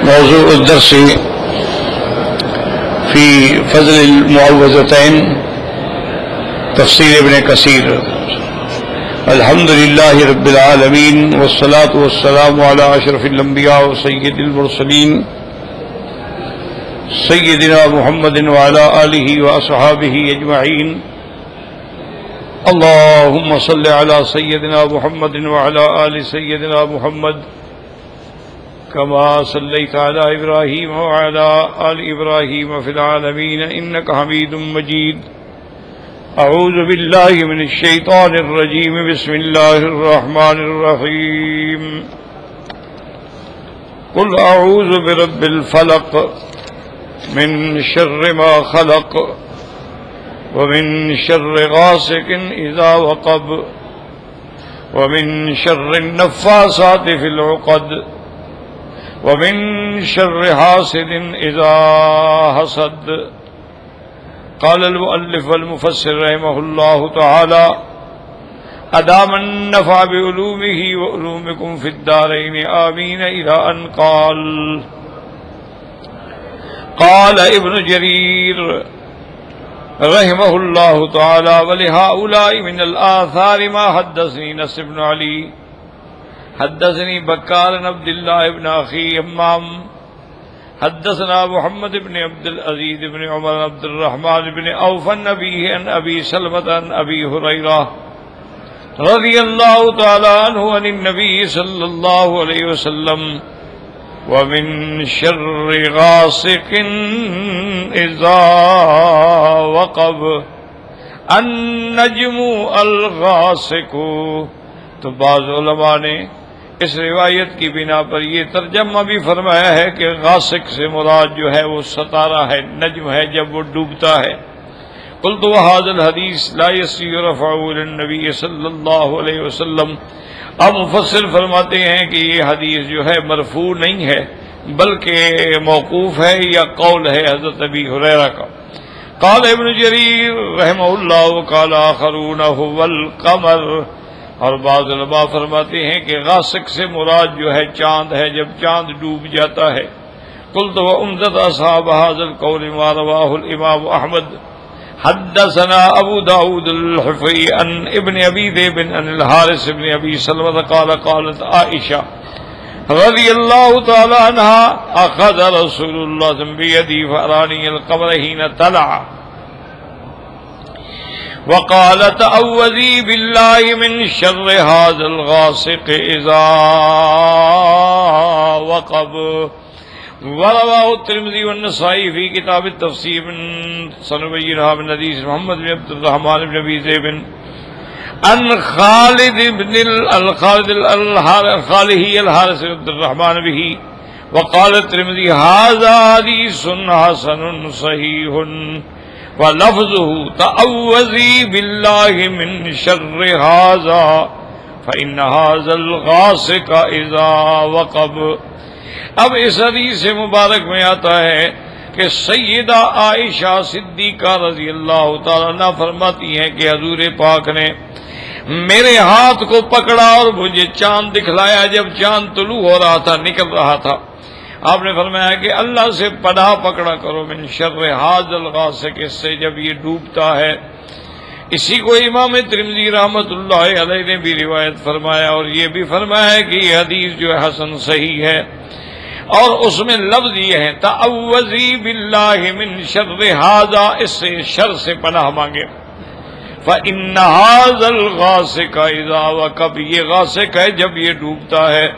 موضوع الدرس في فضل المعوذتين تفسير ابن كثير. الحمد لله رب العالمين والصلاة والسلام على أشرف الأنبياء وسيد المرسلين سيدنا محمد وعلى آله وأصحابه أجمعين. اللهم صل على سيدنا محمد وعلى آل سيدنا محمد كما صليت على إبراهيم وعلى آل إبراهيم في العالمين إنك حميد مجيد. أعوذ بالله من الشيطان الرجيم. بسم الله الرحمن الرحيم. قل أعوذ برب الفلق من شر ما خلق ومن شر غاسق إذا وقب ومن شر النفاثات في العقد ومن شر حاسد إذا حسد. قال المؤلف والمفسر رحمه الله تعالى: أدام النفع بعلومه وعلومكم في الدارين آمين. إلى أن قال ابن جرير رحمه الله تعالى: ولهؤلاء من الآثار ما حدثني نصر بن علي حدثني بكار بن عبد الله بن أخي همام حدثنا محمد بن عبد العزيز بن عمر عبد الرحمن بن عوف النبي عن أبي سلمة عن أبي هريرة رضي الله تعالى عنه عن النبي صلى الله عليه وسلم: ومن شر غاسق إذا وقب النجم الغاسق. تو بعض علماء نے اس روایت کی بنا پر یہ ترجمہ بھی فرمایا ہے کہ غاسق سے مراد جو ہے وہ ستارہ ہے، نجم ہے جب وہ ڈوبتا ہے. قلت وهذا الحديث لا يصير رفعه للنبي صلی اللہ علیہ وسلم. اب مفسر فرماتے ہیں کہ یہ حدیث جو ہے مرفوع نہیں ہے بلکہ موقوف ہے یا قول ہے حضرت ابی ہریرہ کا. قال ابن جریر رحمہ اللہ وقال آخرون هو القمر. اور بعض علماء فرماتے ہیں کہ غاسق سے مراد جو ہے چاند ہے جب چاند ڈوب جاتا ہے. قلت وعمدۃ اصحاب هذا القول ما رواه الامام احمد حدثنا ابو داود الحفی عن ابن ابی ذئب عن الحارث بن ابی سلمة قال قالت عائشہ رضی اللہ تعالی عنہا: اخذ رسول اللہ بیدی فارانی القمر حین طلع وقال تعوذی باللہ من شر هذا الغاسق اذا وقب. ورواه الترمذي والنسائي في كتاب التفسير من سنبينها من حديث محمد بن عبد الرحمن بن ابي ذئب عن خالد بن الحارث بن عبد الرحمن به. وقال الترمذي هذا حديث حسن صحيح ولفظه تعوذي بالله من شر هذا فإن هذا الغاسق إذا وقب. اب اس حدیث مبارک میں آتا ہے کہ سیدہ عائشہ صدیقہ رضی اللہ تعالیٰ عنہ فرماتی ہیں کہ حضور پاک نے میرے ہاتھ کو پکڑا اور مجھے چاند دکھلایا جب چاند طلوع ہو رہا تھا، نکل رہا تھا. آپ نے فرمایا کہ اللہ سے پناہ پکڑا کرو من شر هذا الغاسق، اس سے جب یہ ڈوبتا ہے. اسی کو امام ترمذی رحمۃ اللہ علیہ نے بھی روایت فرمایا اور یہ بھی فرمایا ہے کہ یہ حدیث جو ہے حسن صحیح ہے. اور اس میں لفظ یہ ہے تعوذی باللہ من شر هذا، اس سے شر سے پناہ مانگے. فإن هذا الغاسق اذا وقب، یہ غاسق ہے جب یہ ڈوبتا ہے.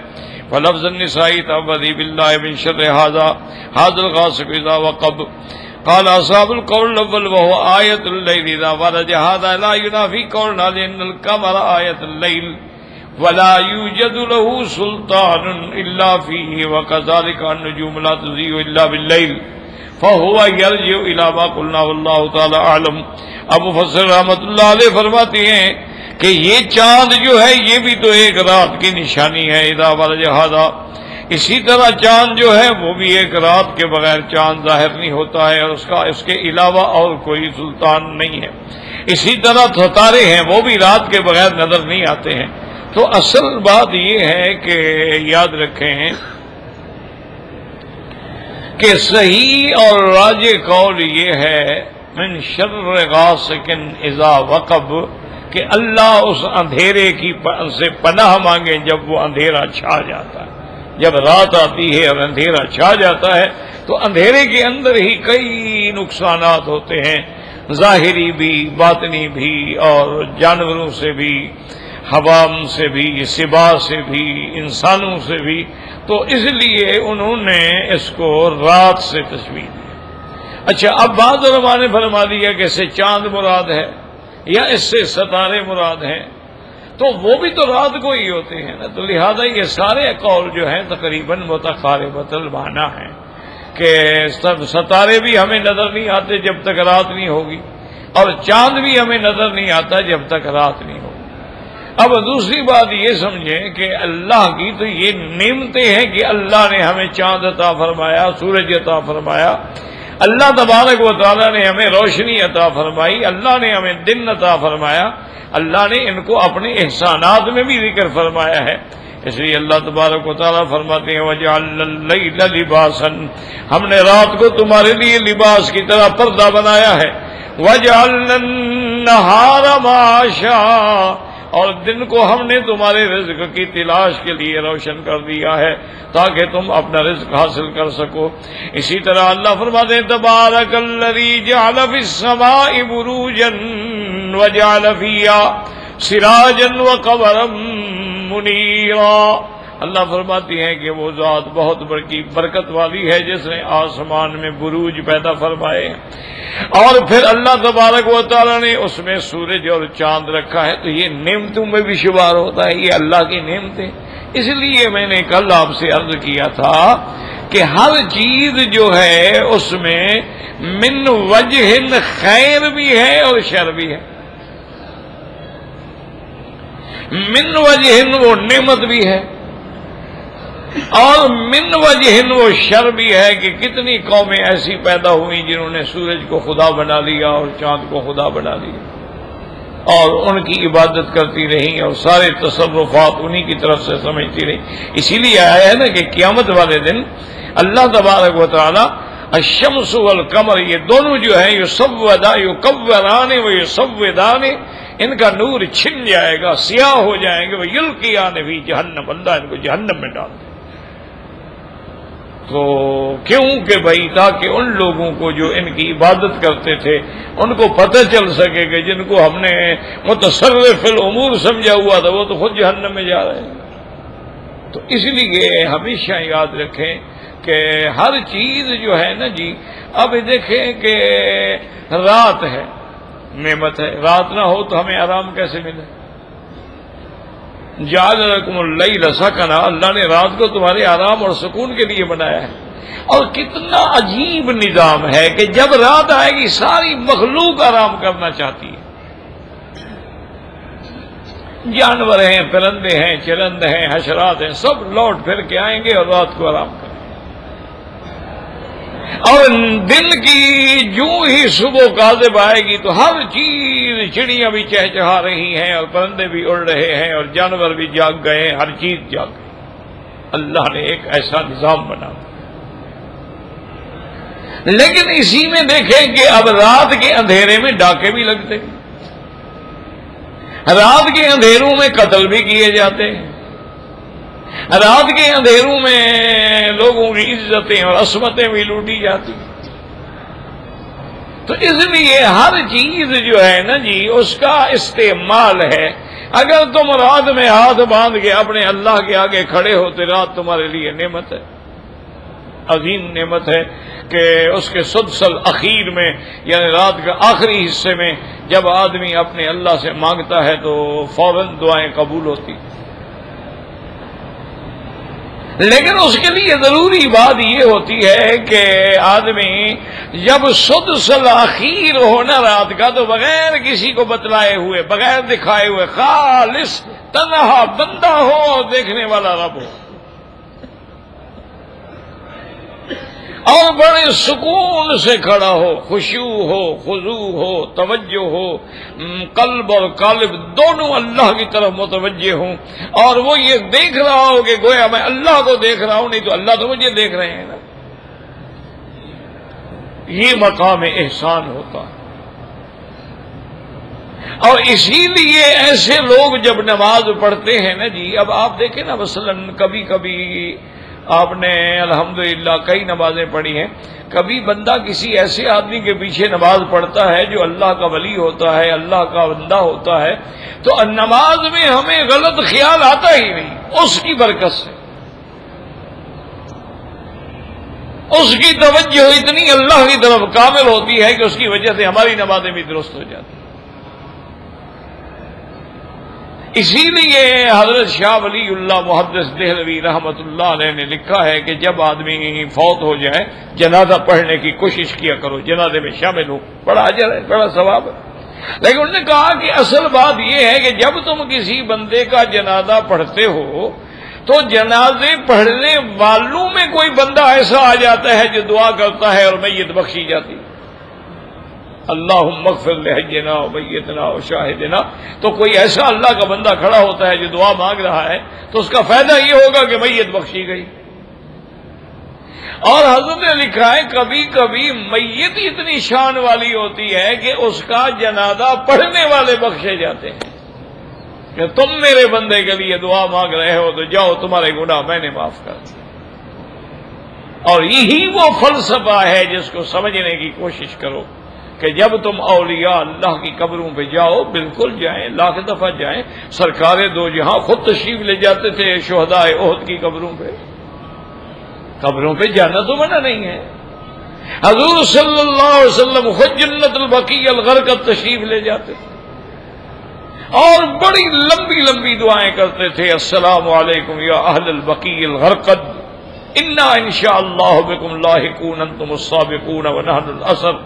ولفظ النسائی تعوذی باللہ من شر هذا الغاسق اذا وقب. قال اصحاب القول الاول وهو آیۃ اللیل اذا ورد هذا لا ينافي قولنا لأن القمر آیۃ اللیل ولا يوجد له سلطان الا فيه وكذلك النجوم لا تضيء الا بالليل فهو يرجع الى ما قلنا والله تعالی اعلم. ابو مفسر رحمۃ اللہ علیہ فرماتے ہیں کہ یہ چاند جو ہے یہ بھی تو ایک رات کی نشانی ہے. اذا ورد هذا، اسی طرح چاند جو ہے وہ بھی ایک رات کے بغیر چاند ظاہر نہیں ہوتا ہے اور اس کے علاوہ اور کوئی سلطان نہیں ہے. اسی طرح ستارے ہیں وہ بھی رات کے بغیر نظر نہیں آتے ہیں. تو اصل بات یہ ہے کہ یاد رکھیں کہ صحیح اور راجح قول یہ ہے من شر غاسق اذا وقب کہ اللہ اس اندھیرے کی سے پناہ مانگے جب وہ اندھیرا چھا جاتا ہے. جب رات آتی ہے اور اندھیرا چھا جاتا ہے تو اندھیرے کے اندر ہی کئی نقصانات ہوتے ہیں، ظاہری بھی، باطنی بھی، اور جانوروں سے بھی، حوام سے بھی، سبا سے بھی، انسانوں سے بھی. تو اس لیے انہوں نے اس کو رات سے تشبیہ دی. اچھا، اب بعض علماء نے فرما دیا کہ اس سے چاند مراد ہے یا اس سے ستارے مراد ہیں، تو وہ بھی تو رات کو ہی ہوتے ہیں نا. تو لہذا یہ سارے قول جو ہیں تقریباً متقاربۃ المعنی ہیں کہ ستارے بھی ہمیں نظر نہیں آتے جب تک رات نہیں ہوگی، اور چاند بھی ہمیں نظر نہیں آتا جب تک رات نہیں ہوگی. اب دوسری بات یہ سمجھیں کہ اللہ کی تو یہ نعمتیں ہیں کہ اللہ نے ہمیں چاند عطا فرمایا، سورج عطا فرمایا، اللہ تبارک و تعالیٰ نے ہمیں روشنی عطا فرمائی، اللہ نے ہمیں دن عطا فرمایا، اللہ نے ان کو اپنے احسانات میں بھی ذکر فرمایا ہے. اس لیے اللہ تبارک و تعالیٰ فرماتے ہیں وَجَعَلْنَا اللَّيْلَ لِبَاسًا، ہم نے رات کو تمہارے لیے لباس کی طرح پردہ بنایا ہے. وَجَعَلْنَا النَّهَارَ مَعَاشًا، اور دن کو ہم نے تمہارے رزق کی تلاش کے لیے روشن کر دیا ہے تاکہ تم اپنا رزق حاصل کر سکو. اسی طرح اللہ فرماتے ہیں تبارک الذی جعل فی السماء بروجا وجعل فیہا سراجا وقمرا منیرا. اللہ فرماتی ہیں کہ وہ ذات بہت بڑی برکت والی ہے جس نے آسمان میں بروج پیدا فرمائے، اور پھر اللہ تبارک و تعالیٰ نے اس میں سورج اور چاند رکھا ہے. تو یہ نعمتوں میں بھی شمار ہوتا ہے، یہ اللہ کی نعمتیں. اس لیے میں نے کل آپ سے عرض کیا تھا کہ ہر چیز جو ہے اس میں من وجہ خیر بھی ہے اور شر بھی ہے. من وجہ وہ نعمت بھی ہے اور من وجہ وہ شر بھی ہے کہ کتنی قومیں ایسی پیدا ہوئیں جنہوں نے سورج کو خدا بنا لیا اور چاند کو خدا بنا لیا اور ان کی عبادت کرتی رہیں اور سارے تصرفات انہی کی طرف سے سمجھتی رہیں. اسی لیے آیا ہے نا کہ قیامت والے دن اللہ تبارک و تعالی الشمس والقمر یہ دونوں جو ہیں یکوران و یسودان، ان کا نور چھن جائے گا، سیاہ ہو جائیں گے. وہ یلقیان فی جہنم، اللہ ان کو جہنم میں ڈال دے. تو کیوں کہ بھائی تاکہ ان لوگوں کو جو ان کی عبادت کرتے تھے ان کو پتہ چل سکے کہ جن کو ہم نے متصرف الامور سمجھا ہوا تھا وہ تو خود جہنم میں جا رہے ہیں. تو اس لیے ہمیشہ یاد رکھیں کہ ہر چیز جو ہے نا جی، اب دیکھیں کہ رات ہے، نعمت ہے، رات نہ ہو تو ہمیں آرام کیسے ملے؟ جعل لکم اللیل سکنا، اللہ نے رات کو تمہارے آرام اور سکون کے لیے بنایا ہے. اور کتنا عجیب نظام ہے کہ جب رات آئے گی ساری مخلوق آرام کرنا چاہتی ہے. جانور ہیں، پرندے ہیں، چرند ہیں، حشرات ہیں، سب لوٹ پھر کے آئیں گے اور رات کو آرام کریں. اور دن کی جو ہی صبح کاذب آئے گی تو ہر چیز، چڑیاں بھی چہچہا رہی ہیں اور پرندے بھی اڑ رہے ہیں اور جانور بھی جاگ گئے، ہر چیز جاگ گئی. اللہ نے ایک ایسا نظام بنا. لیکن اسی میں دیکھیں کہ اب رات کے اندھیرے میں ڈاکے بھی لگتے ہیں، رات کے اندھیروں میں قتل بھی کیے جاتے ہیں، رات کے اندھیروں میں لوگوں کی عزتیں اور عصمتیں بھی لوٹی جاتی. تو اس لیے ہر چیز جو ہے نا جی اس کا استعمال ہے. اگر تم رات میں ہاتھ باندھ کے اپنے اللہ کے آگے کھڑے ہوتے، رات تمہارے لیے نعمت ہے، عظیم نعمت ہے کہ اس کے سدس الاخیر میں یعنی رات کے آخری حصے میں جب آدمی اپنے اللہ سے مانگتا ہے تو فوراً دعائیں قبول ہوتی. لیکن اس کے لیے ضروری بات یہ ہوتی ہے کہ آدمی جب سدس الاخیر ہونا رات کا تو بغیر کسی کو بتلائے ہوئے، بغیر دکھائے ہوئے، خالص تنہا بندہ ہو اور دیکھنے والا رب ہو، اور بڑے سکون سے کھڑا ہو، خشوع ہو، خضوع ہو، توجہ ہو، قلب اور قالب دونوں اللہ کی طرف متوجہ ہوں، اور وہ یہ دیکھ رہا ہو کہ گویا میں اللہ کو دیکھ رہا ہوں، نہیں تو اللہ تو مجھے دیکھ رہے ہیں نا. یہ مقام احسان ہوتا ہے۔ اور اسی لیے ایسے لوگ جب نماز پڑھتے ہیں نا جی، اب آپ دیکھیں نا مثلا کبھی کبھی آپ نے الحمدللہ کئی نمازیں پڑھی ہیں، کبھی بندہ کسی ایسے آدمی کے پیچھے نماز پڑھتا ہے جو اللہ کا ولی ہوتا ہے، اللہ کا بندہ ہوتا ہے، تو نماز میں ہمیں غلط خیال آتا ہی نہیں، اس کی برکت سے، اس کی توجہ اتنی اللہ کی طرف کامل ہوتی ہے کہ اس کی وجہ سے ہماری نمازیں بھی درست ہو جاتی ہیں۔ اسی لیے حضرت شاہ ولی اللہ محدث دہلوی رحمت اللہ علیہ نے لکھا ہے کہ جب آدمی فوت ہو جائے جنازہ پڑھنے کی کوشش کیا کرو، جنازے میں شامل ہو، بڑا اجر ہے، بڑا ثواب ہے۔ لیکن انہوں نے کہا کہ اصل بات یہ ہے کہ جب تم کسی بندے کا جنازہ پڑھتے ہو تو جنازے پڑھنے والوں میں کوئی بندہ ایسا آ جاتا ہے جو دعا کرتا ہے اور میت بخشی جاتی ہے، اللہم اغفر لحینا و میتنا و شاہدنا، تو کوئی ایسا اللہ کا بندہ کھڑا ہوتا ہے جو دعا مانگ رہا ہے تو اس کا فائدہ یہ ہوگا کہ میت بخشی گئی۔ اور حضرت نے لکھا ہے کبھی کبھی میت اتنی شان والی ہوتی ہے کہ اس کا جنازہ پڑھنے والے بخشے جاتے ہیں کہ تم میرے بندے کے لیے دعا مانگ رہے ہو تو جاؤ، تمہارے گناہ میں نے معاف کر دیا۔ اور یہی وہ فلسفہ ہے جس کو سمجھنے کی کوشش کرو کہ جب تم اولیاء اللہ کی قبروں پہ جاؤ، بالکل جائیں، لاکھ دفعہ جائیں، سرکار دو جہاں خود تشریف لے جاتے تھے شہداء احد کی قبروں پہ، قبروں پہ جانا تو منع نہیں ہے۔ حضور صلی اللہ علیہ وسلم خود جنت البقیع الغرقد تشریف لے جاتے تھے اور بڑی لمبی لمبی دعائیں کرتے تھے، السلام علیکم یا اہل البقیع الغرقد انا انشاءاللہ بکم لاحقون انتم السابقون ونحن الاثر۔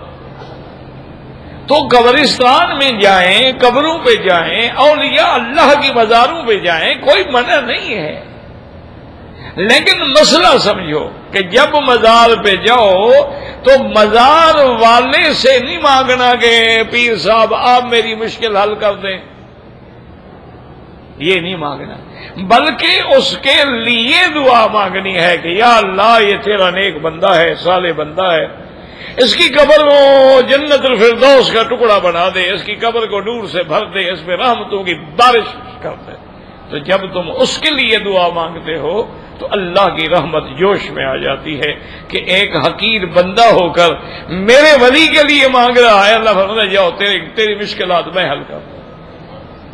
تو قبرستان میں جائیں، قبروں پہ جائیں، اولیاء اللہ کی مزاروں پہ جائیں، کوئی منع نہیں ہے، لیکن مسئلہ سمجھو کہ جب مزار پہ جاؤ تو مزار والے سے نہیں مانگنا کہ پیر صاحب آپ میری مشکل حل کر دیں، یہ نہیں مانگنا، بلکہ اس کے لیے دعا مانگنی ہے کہ یا اللہ یہ تیرا نیک بندہ ہے، صالح بندہ ہے، اس کی قبر کو جنت الفردوس کا ٹکڑا بنا دے، اس کی قبر کو نور سے بھر دے، اس پہ رحمتوں کی بارش کر دے۔ تو جب تم اس کے لیے دعا مانگتے ہو تو اللہ کی رحمت جوش میں آ جاتی ہے کہ ایک حقیر بندہ ہو کر میرے ولی کے لیے مانگ رہا ہے، اللہ فرماتا ہے جاؤ تیری مشکلات میں حل کر دوں۔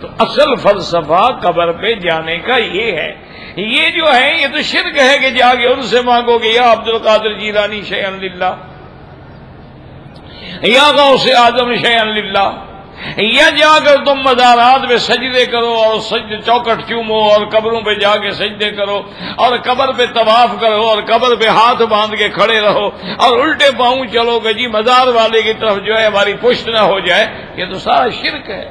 تو اصل فلسفہ قبر پہ جانے کا یہ ہے۔ یہ جو ہے یہ تو شرک ہے کہ جا کے ان سے مانگو گے یا عبد القادر جیلانی شیئا للہ، یا غوث اعظم شیئا للہ، یا جا کر تم مزارات میں سجدے کرو اور سجدے چوکٹ چومو اور قبروں پہ جا کے سجدے کرو اور قبر پہ طواف کرو اور قبر پہ ہاتھ باندھ کے کھڑے رہو اور الٹے پاؤں چلو کہ جی مزار والے کی طرف جو ہے ہماری پشت نہ ہو جائے، یہ تو سارا شرک ہے۔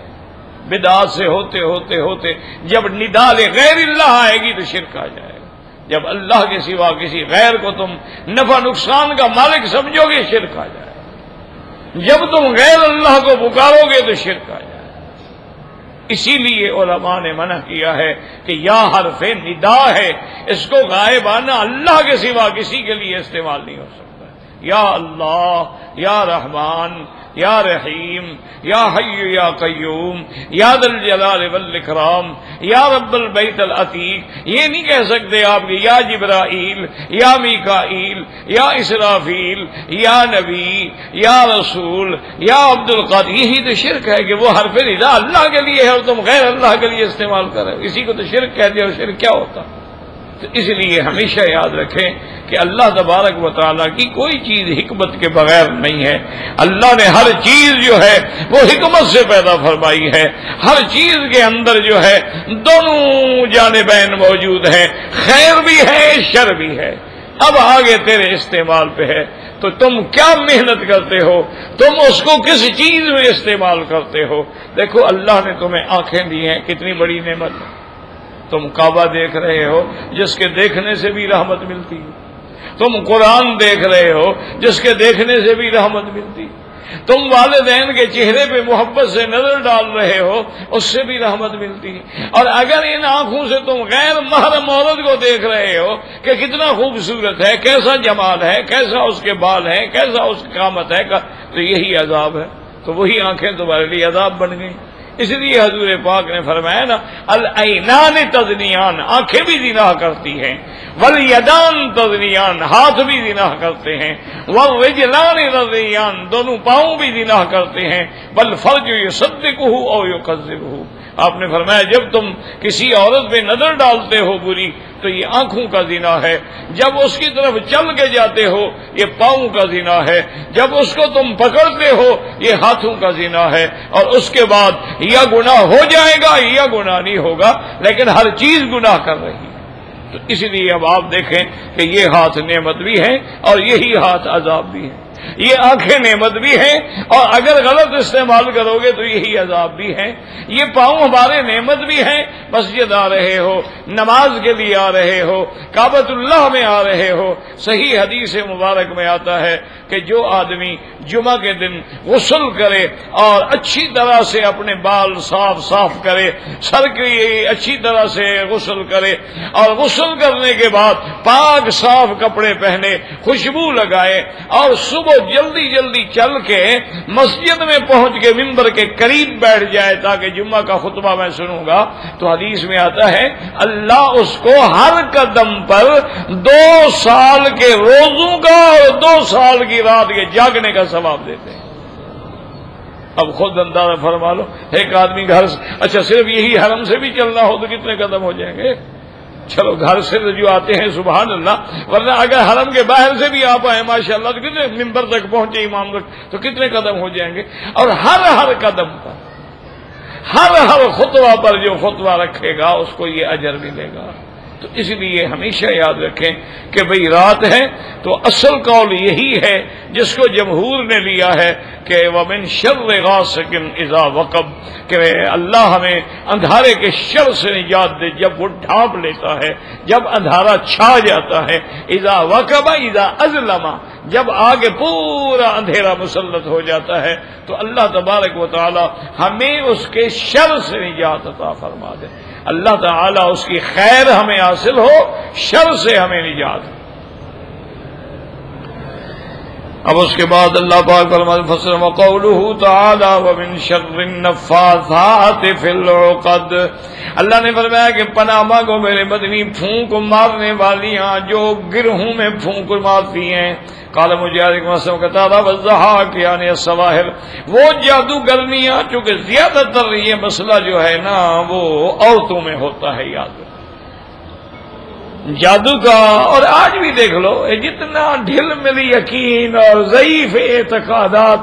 بدعات سے ہوتے ہوتے ہوتے جب ندا غیر اللہ آئے گی تو شرک آ جائے گا۔ جب اللہ کے سوا کسی غیر کو تم نفع نقصان کا مالک سمجھو گے شرک آ جائے گا۔ جب تم غیر اللہ کو پکارو گے تو شرک آ جائے گا۔ اسی لیے علماء نے منع کیا ہے کہ یا حرف ندا ہے، اس کو غائبانہ اللہ کے سوا کسی کے لیے استعمال نہیں ہو سکتا۔ یا اللہ، یا رحمان، یا رحیم، یا حی یا قیوم، یا ذا الجلال والاکرام، یا رب البیت العتیق، یہ نہیں کہہ سکتے آپ کہ یا جبرائیل، یا میکائیل، یا اسرافیل، یا نبی، یا رسول، یا عبد القادر۔ یہی تو شرک ہے کہ وہ حرف ندا اللہ کے لیے ہے اور تم غیر اللہ کے لیے استعمال کر رہے ہو، اسی کو تو شرک کہتے ہیں۔ اور شرک کیا ہوتا؟ تو اس لیے ہمیشہ یاد رکھیں کہ اللہ تبارک و تعالیٰ کی کوئی چیز حکمت کے بغیر نہیں ہے۔ اللہ نے ہر چیز جو ہے وہ حکمت سے پیدا فرمائی ہے، ہر چیز کے اندر جو ہے دونوں جانبین موجود ہیں، خیر بھی ہے شر بھی ہے۔ اب آگے تیرے استعمال پہ ہے، تو تم کیا محنت کرتے ہو، تم اس کو کس چیز میں استعمال کرتے ہو۔ دیکھو اللہ نے تمہیں آنکھیں دی ہیں، کتنی بڑی نعمت ہے۔ تم کعبہ دیکھ رہے ہو جس کے دیکھنے سے بھی رحمت ملتی ہے، تم قرآن دیکھ رہے ہو جس کے دیکھنے سے بھی رحمت ملتی ہے، تم والدین کے چہرے پہ محبت سے نظر ڈال رہے ہو، اس سے بھی رحمت ملتی ہے۔ اور اگر ان آنکھوں سے تم غیر محرم عورت کو دیکھ رہے ہو کہ کتنا خوبصورت ہے، کیسا جمال ہے، کیسا اس کے بال ہے، کیسا اس کی قامت ہے، تو یہی عذاب ہے۔ تو وہی آنکھیں تمہارے لیے عذاب بن گئی۔ اس لیے حضور پاک نے فرمایا نا، العینان تزنیان، آنکھیں بھی زنا کرتی ہیں، والیدان تزنیان، ہاتھ بھی زنا کرتے ہیں، والرجلان تزنیان، دونوں پاؤں بھی زنا کرتے ہیں، والفرج یصدقہ او یکذبہ۔ آپ نے فرمایا جب تم کسی عورت پہ نظر ڈالتے ہو بری تو یہ آنکھوں کا زنا ہے، جب اس کی طرف چل کے جاتے ہو یہ پاؤں کا زنا ہے، جب اس کو تم پکڑتے ہو یہ ہاتھوں کا زنا ہے، اور اس کے بعد یا گناہ ہو جائے گا یا گناہ نہیں ہوگا، لیکن ہر چیز گناہ کر رہی ہے۔ تو اس لیے اب آپ دیکھیں کہ یہ ہاتھ نعمت بھی ہے اور یہی ہاتھ عذاب بھی ہے، یہ آنکھیں نعمت بھی ہیں اور اگر غلط استعمال کرو گے تو یہی عذاب بھی ہے، یہ پاؤں ہمارے نعمت بھی ہیں، مسجد آ رہے ہو، نماز کے لیے آ رہے ہو، کعبۃ اللہ میں آ رہے ہو۔ صحیح حدیث مبارک میں آتا ہے کہ جو آدمی جمعہ کے دن غسل کرے اور اچھی طرح سے اپنے بال صاف کرے، سر کی اچھی طرح سے غسل کرے اور غسل کرنے کے بعد پاک صاف کپڑے پہنے، خوشبو لگائے اور صبح جلدی چل کے مسجد میں پہنچ کے ممبر کے قریب بیٹھ جائے تاکہ جمعہ کا خطبہ میں سنوں گا، تو حدیث میں آتا ہے اللہ اس کو ہر قدم پر 2 سال کے روزوں کا اور 2 سال کی رات کے جاگنے کا ثواب دیتے ہیں۔ اب خود اندازہ فرما لو، ایک آدمی گھر سے، اچھا صرف یہی حرم سے بھی چلنا ہو تو کتنے قدم ہو جائیں گے؟ چلو گھر سے جو آتے ہیں سبحان اللہ، ورنہ اگر حرم کے باہر سے بھی آپ آئے ماشاءاللہ تو کتنے ممبر تک پہنچے امام تک تو کتنے قدم ہو جائیں گے؟ اور ہر قدم پر، ہر خطوہ پر جو خطوہ رکھے گا اس کو یہ اجر ملے گا۔ تو اس لیے ہمیشہ یاد رکھیں کہ بھئی رات ہے تو اصل قول یہی ہے جس کو جمہور نے لیا ہے کہ وَمِن شَرِّ غَاسِقٍ إِذَا وَقَبَ، کہ اللہ ہمیں اندھارے کے شر سے نجات دے جب وہ ڈھانپ لیتا ہے، جب اندھارا چھا جاتا ہے، اذا وقب اذا اظلم، جب آگے پورا اندھیرا مسلط ہو جاتا ہے تو اللہ تبارک و تعالی ہمیں اس کے شر سے نجات عطا فرما دے، اللہ تعالی اس کی خیر ہمیں حاصل ہو، شر سے ہمیں نجات۔ اب اس کے بعد اللہ پاک فرماتے ہیں فصل وقوله تعالی ومن شر النفاثات فی العقد، اللہ نے فرمایا کہ پناہ مانگو میرے مدنی پھونک مارنے والیاں جو گرہوں میں پھونک مارتی ہیں۔ قال مجاہد مسلم کا تعالیٰ والضحاک یعنی السواحل، وہ جادوگرنیاں، چونکہ زیادہ تر یہ مسئلہ جو ہے نا وہ عورتوں میں ہوتا ہے، یاد جادو کا۔ اور آج بھی دیکھ لو جتنا ڈھل ملی یقین اور ضعیف اعتقادات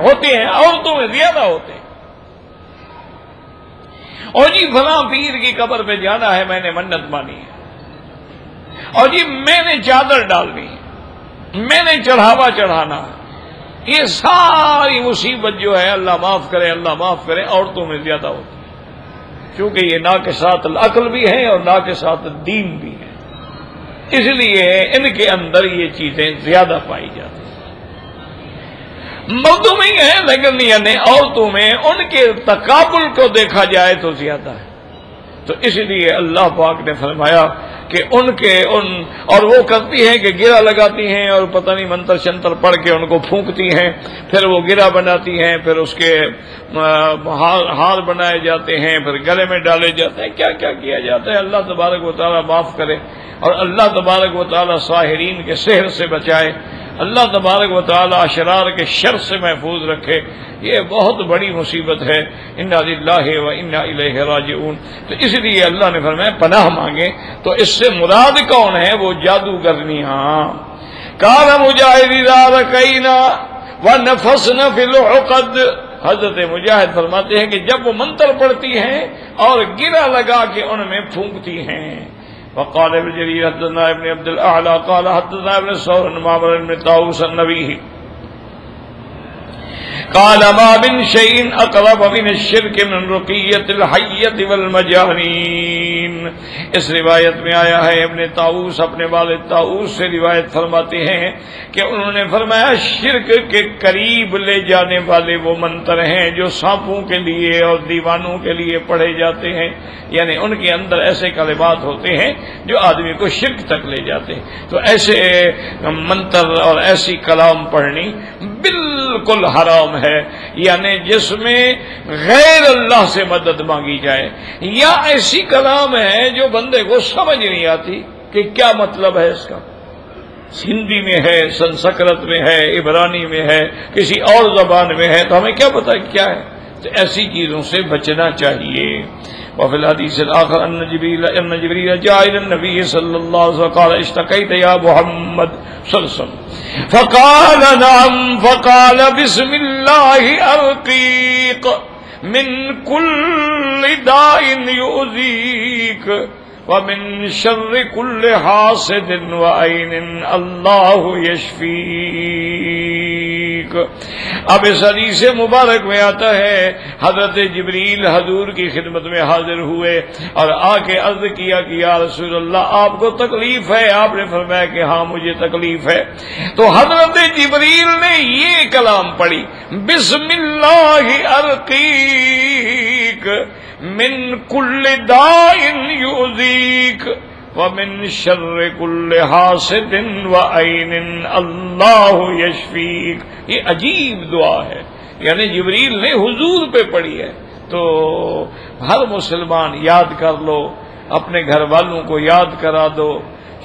ہوتے ہیں عورتوں میں زیادہ ہوتے ہیں۔ اور جی فلاں پیر کی قبر پہ جانا ہے، میں نے منت مانی ہے، اور جی میں نے چادر ڈالنی ہے، میں نے چڑھاوا چڑھانا ہے۔ یہ ساری مصیبت جو ہے اللہ معاف کرے، اللہ معاف کرے، عورتوں میں زیادہ ہوتی ہے، کیونکہ یہ ناقصات العقل بھی ہیں اور ناقصات الدین بھی ہیں، اس لیے ان کے اندر یہ چیزیں زیادہ پائی جاتی ہیں۔ مردوں میں ہی ہیں لیکن یعنی عورتوں میں ان کے تقابل کو دیکھا جائے تو زیادہ ہے۔ تو اس لیے اللہ پاک نے فرمایا کہ اور وہ کرتی ہیں کہ گرہ لگاتی ہیں اور پتہ نہیں منتر شنتر پڑھ کے ان کو پھونکتی ہیں، پھر وہ گرہ بناتی ہیں، پھر اس کے ہار بنائے جاتے ہیں، پھر گلے میں ڈالے جاتے ہیں، کیا کیا کیا جاتا ہے۔ اللہ تبارک و تعالیٰ معاف کرے اور اللہ تبارک و تعالیٰ ساحرین کے سحر سے بچائے، اللہ تبارک و تعالیٰ اشرار کے شر سے محفوظ رکھے۔ یہ بہت بڑی مصیبت ہے، انا للہ و انا الیہ راجعون۔ تو اس لیے اللہ نے فرمایا پناہ مانگے، تو اس سے مراد کون ہے؟ وہ جادوگرنیاں۔ کان مجاہد اذا رکعنا ونفسنا فی العقد، حضرت مجاہد فرماتے ہیں کہ جب وہ منتر پڑھتی ہیں اور گرہ لگا کے ان میں پھونکتی ہیں۔ وقال ابن جرير حدثنا ابن عبد الاعلى قال حدثنا ابن ثور عن معمر بن طاووس النبي قال ما من شيء اقرب من الشرك من رقية الحية والمجانين. اس روایت میں آیا ہے ابن طاؤوس اپنے والد طاؤوس سے روایت فرماتے ہیں کہ انہوں نے فرمایا شرک کے قریب لے جانے والے وہ منتر ہیں جو سانپوں کے لیے اور دیوانوں کے لیے پڑھے جاتے ہیں، یعنی ان کے اندر ایسے کلمات ہوتے ہیں جو آدمی کو شرک تک لے جاتے ہیں. تو ایسے منتر اور ایسی کلام پڑھنی بالکل حرام ہے، یعنی جس میں غیر اللہ سے مدد مانگی جائے، یا ایسی کلام ہے جو بندے کو سمجھ نہیں آتی کہ کیا مطلب ہے اس کا. ہندی میں ہے، سنسکرت میں ہے، عبرانی میں ہے، کسی اور زبان میں ہے، تو ہمیں کیا پتا کیا ہے. تو ایسی چیزوں سے بچنا چاہیے. وفي الحديث الآخر أن جبريل جاء إلى النبي صلى الله عليه وسلم قال اشتكيت يا محمد صلى الله عليه وسلم فقال نعم فقال بسم الله أرقيك من كل داء يؤذيك ومن شر كل حاسد وعين الله يشفيك. اب اس حدیث مبارک میں آتا ہے حضرت جبریل حضور کی خدمت میں حاضر ہوئے اور آ کے عرض کیا کہ یا رسول اللہ آپ کو تکلیف ہے. آپ نے فرمایا کہ ہاں مجھے تکلیف ہے. تو حضرت جبریل نے یہ کلام پڑھی بسم اللہ ارقیک من کل داء یؤذیک ومن شر کل حاسد وعین اللہ یشفیک. یہ عجیب دعا ہے، یعنی جبریل نے حضور پہ پڑھی ہے. تو ہر مسلمان یاد کر لو، اپنے گھر والوں کو یاد کرا دو.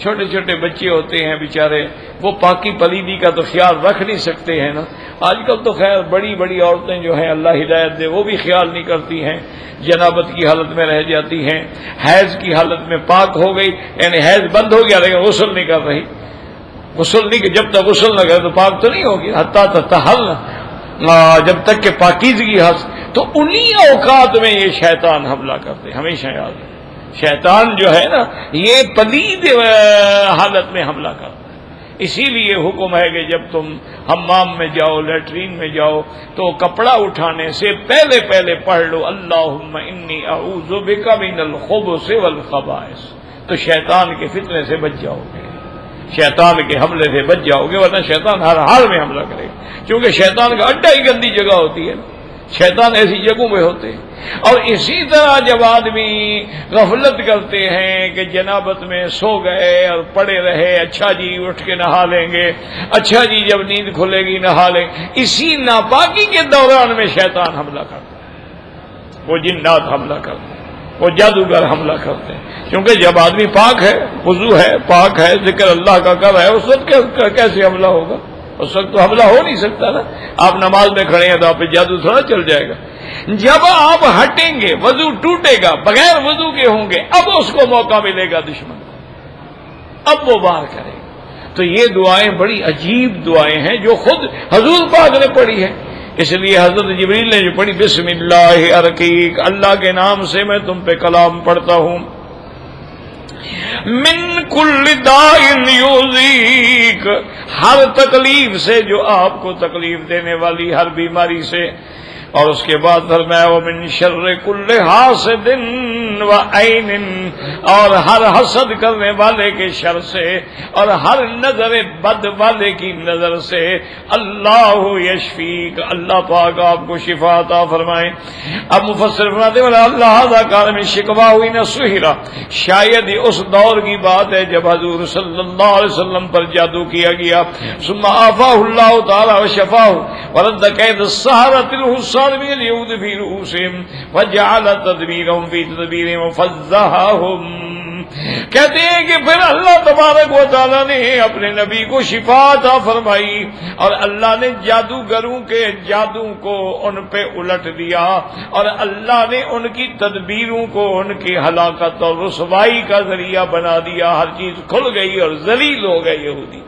چھوٹے چھوٹے بچے ہوتے ہیں بیچارے، وہ پاکی پلیدی کا تو خیال رکھ نہیں سکتے ہیں نا. آج کل تو خیر بڑی بڑی عورتیں جو ہیں اللہ ہدایت دے وہ بھی خیال نہیں کرتی ہیں، جنابت کی حالت میں رہ جاتی ہیں، حیض کی حالت میں پاک ہو گئی، یعنی حیض بند ہو گیا لیکن غسل نہیں کر رہی. غسل نہیں، جب تک غسل نہ کرے تو پاک تو نہیں ہوگی. حتیٰ تطہر، جب تک کہ پاکیزگی حاصل. تو انہی اوقات میں یہ شیطان حملہ کرتے، ہمیشہ یاد ہے. شیطان جو ہے نا یہ پلید حالت میں حملہ کرتا ہے. اسی لیے حکم ہے کہ جب تم حمام میں جاؤ، لیٹرین میں جاؤ، تو کپڑا اٹھانے سے پہلے پڑھ لو اللہم انی اعوذ بک من الخبث والخبائث. تو شیطان کے فتنے سے بچ جاؤ گے، شیطان کے حملے سے بچ جاؤ گے، ورنہ شیطان ہر حال میں حملہ کرے گا. کیونکہ شیطان کا اڈا ہی گندی جگہ ہوتی ہے نا، شیطان ایسی جگہوں میں ہوتے ہیں. اور اسی طرح جب آدمی غفلت کرتے ہیں کہ جنابت میں سو گئے اور پڑے رہے، اچھا جی اٹھ کے نہا لیں گے، اچھا جی جب نیند کھلے گی نہا لیں، اسی ناپاکی کے دوران میں شیطان حملہ کرتا ہے. وہ جنات حملہ کرتے ہیں، وہ جادوگر حملہ کرتے ہیں. کیونکہ جب آدمی پاک ہے، وضو ہے، پاک ہے، ذکر اللہ کا کر رہا ہے، اس وقت کیسے حملہ ہوگا؟ اس وقت تو حملہ ہو نہیں سکتا نا. آپ نماز میں کھڑے ہیں تو آپ پہ جادو تھوڑا چل جائے گا. جب آپ ہٹیں گے وضو ٹوٹے گا، بغیر وضو کے ہوں گے، اب اس کو موقع ملے گا دشمن، اب وہ وار کرے گا. تو یہ دعائیں بڑی عجیب دعائیں ہیں جو خود حضور پاک نے پڑھی ہیں. اس لیے حضرت جبریل نے جو پڑھی بسم اللہ ارقیک، اللہ کے نام سے میں تم پہ کلام پڑھتا ہوں. من کل داء یؤذیک، ہر تکلیف سے جو آپ کو تکلیف دینے والی ہر بیماری سے. اور اس کے بعد فرمایا ومن شر کل حاسد وعین، اور ہر حسد کرنے والے کے شر سے اور ہر نظر بد والے کی نظر سے اللہ یشفیک، اللہ پاک آپ کو شفا عطا فرمائے. اب مفسر فرماتے ہیں اللہ ھذا کان من شکواہ ان سحر، شاید یہ اس دور کی بات ہے جب حضور صلی اللہ علیہ وسلم پر جادو کیا گیا. ثم عافاہ اللہ تعالی وشفاہ ورد کید السحرۃ الحساد من اليهود في رؤوسهم وجعل تدبيرهم في تدبيرهم وفزعهم. کہتے ہیں کہ پھر اللہ تبارک و تعالیٰ نے اپنے نبی کو شفا عطا فرمائی اور اللہ نے جادوگروں کے جادو کو ان پہ الٹ دیا اور اللہ نے ان کی تدبیروں کو ان کی ہلاکت اور رسوائی کا ذریعہ بنا دیا. ہر چیز کھل گئی اور ذلیل ہو گئے یہودی.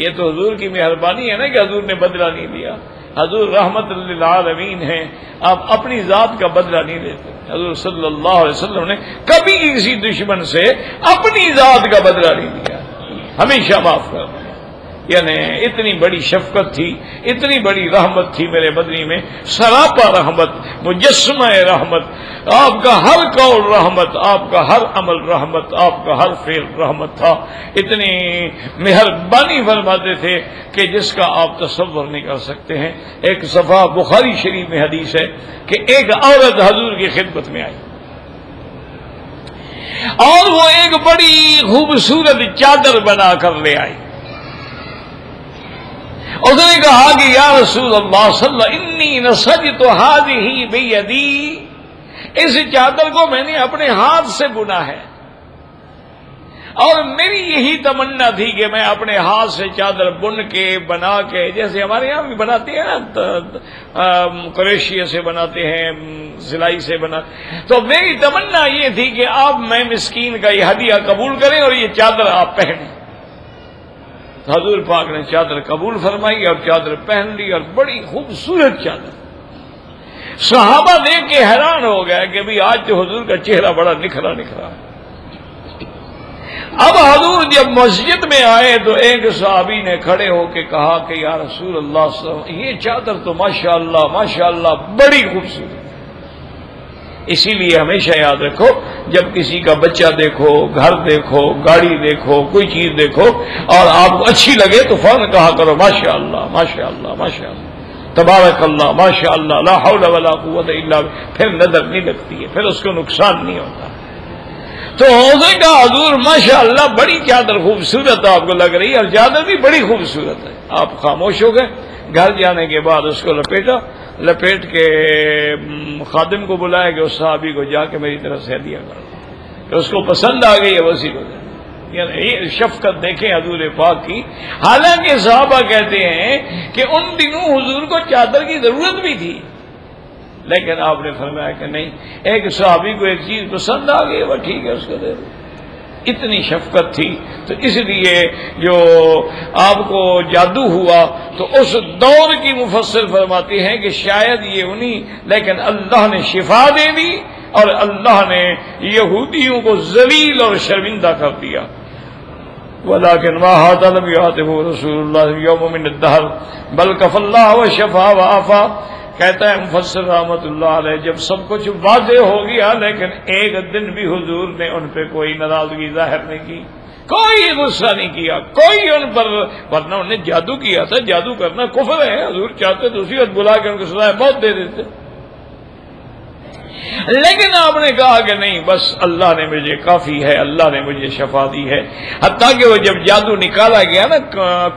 یہ تو حضور کی مہربانی ہے نا کہ حضور نے بدلہ نہیں لیا. حضور رحمت للعالمین ہیں، آپ اپنی ذات کا بدلہ نہیں لیتے. حضور صلی اللہ علیہ وسلم نے کبھی کسی دشمن سے اپنی ذات کا بدلہ نہیں لیا، ہمیشہ معاف کر دیا. یعنی اتنی بڑی شفقت تھی، اتنی بڑی رحمت تھی میرے مدنی میں، سراپا رحمت، مجسمہ رحمت، آپ کا ہر قول رحمت، آپ کا ہر عمل رحمت، آپ کا ہر فعل رحمت تھا، اتنی مہربانی فرماتے تھے کہ جس کا آپ تصور نہیں کر سکتے ہیں۔ ایک صفحہ بخاری شریف میں حدیث ہے کہ ایک عورت حضور کی خدمت میں آئی اور وہ ایک بڑی خوبصورت چادر بنا کر لے آئی۔ اس نے کہا کہ یا رسول اللہ صلی اللہ علیہ وسلم انی نسجت هذه بیدی، اس چادر کو میں نے اپنے ہاتھ سے بنا ہے اور میری یہی تمنا تھی کہ میں اپنے ہاتھ سے چادر بن کے بنا کے، جیسے ہمارے یہاں بھی بناتے ہیں نا، کروشیا سے بناتے ہیں، سلائی سے بنا، تو میری تمنا یہ تھی کہ آپ میں مسکین کا یہ ہدیہ قبول کریں اور یہ چادر آپ پہنیں۔ حضور پاک نے چادر قبول فرمائی اور چادر پہن لی، اور بڑی خوبصورت چادر۔ صحابہ دیکھ کے حیران ہو گئے کہ بھی آج تو حضور کا چہرہ بڑا نکھرا نکھرا۔ اب حضور جب مسجد میں آئے تو ایک صحابی نے کھڑے ہو کے کہا کہ یا رسول اللہ صلی اللہ علیہ وسلم، یہ چادر تو ماشاءاللہ ماشاءاللہ بڑی خوبصورت۔ اسی لیے ہمیشہ یاد رکھو، جب کسی کا بچہ دیکھو، گھر دیکھو، گاڑی دیکھو، کوئی چیز دیکھو اور آپ کو اچھی لگے تو فوراً کہا کرو ماشاءاللہ ماشاءاللہ ماشاءاللہ تبارک اللہ ماشاءاللہ لا حول ولا قوت الا باللہ، پھر نظر نہیں لگتی ہے، پھر اس کو نقصان نہیں ہوتا۔ تو حضور کا حضور ماشاءاللہ بڑی چادر خوبصورت آپ کو لگ رہی ہے، اور چادر بھی بڑی خوبصورت ہے۔ آپ خاموش ہو گئے، گھر جانے کے بعد اس کو لپیٹ کے خادم کو بلایا کہ اس صحابی کو جا کے میری طرف سے ہدیہ کرو، کہ اس کو پسند آ گئی ہے وسیع کو دے۔ یعنی یہ شفقت دیکھیں حضور پاک کی۔ حالانکہ صحابہ کہتے ہیں کہ ان دنوں حضور کو چادر کی ضرورت بھی تھی، لیکن آپ نے فرمایا کہ نہیں، ایک صحابی کو ایک چیز پسند آ گئی، وہ ٹھیک ہے اس کو دے دو۔ اتنی شفقت تھی، تو اس لیے جو آپ کو جادو ہوا تو اس دور کی مفسر فرماتے ہیں کہ شاید یہ انہیں، لیکن اللہ نے شفا دے دی اور اللہ نے یہودیوں کو ذلیل اور شرمندہ کر دیا۔ وَلَكِنْ مَا هَذَا لَمْ يُعَاتِبْهُ رَسُولُ اللَّهِ يَوْمٌ مِّنَ الدَّهْرِ بَلْ كَفَى اللَّهُ وَشَفَا وَعَفَا۔ کہتا ہے مفسر رحمت اللہ علیہ، جب سب کچھ واضح ہو گیا لیکن ایک دن بھی حضور نے ان پہ کوئی ناراضگی ظاہر نہیں کی، کوئی غصہ نہیں کیا، کوئی ان پر، ورنہ انہوں نے جادو کیا تھا، جادو کرنا کفر ہے، حضور چاہتے تو اسی وقت بلا کے ان کو سزائے موت دے دیتے، لیکن آپ نے کہا کہ نہیں، بس اللہ نے مجھے کافی ہے، اللہ نے مجھے شفا دی ہے۔ حتیٰ کہ وہ جب جادو نکالا گیا نا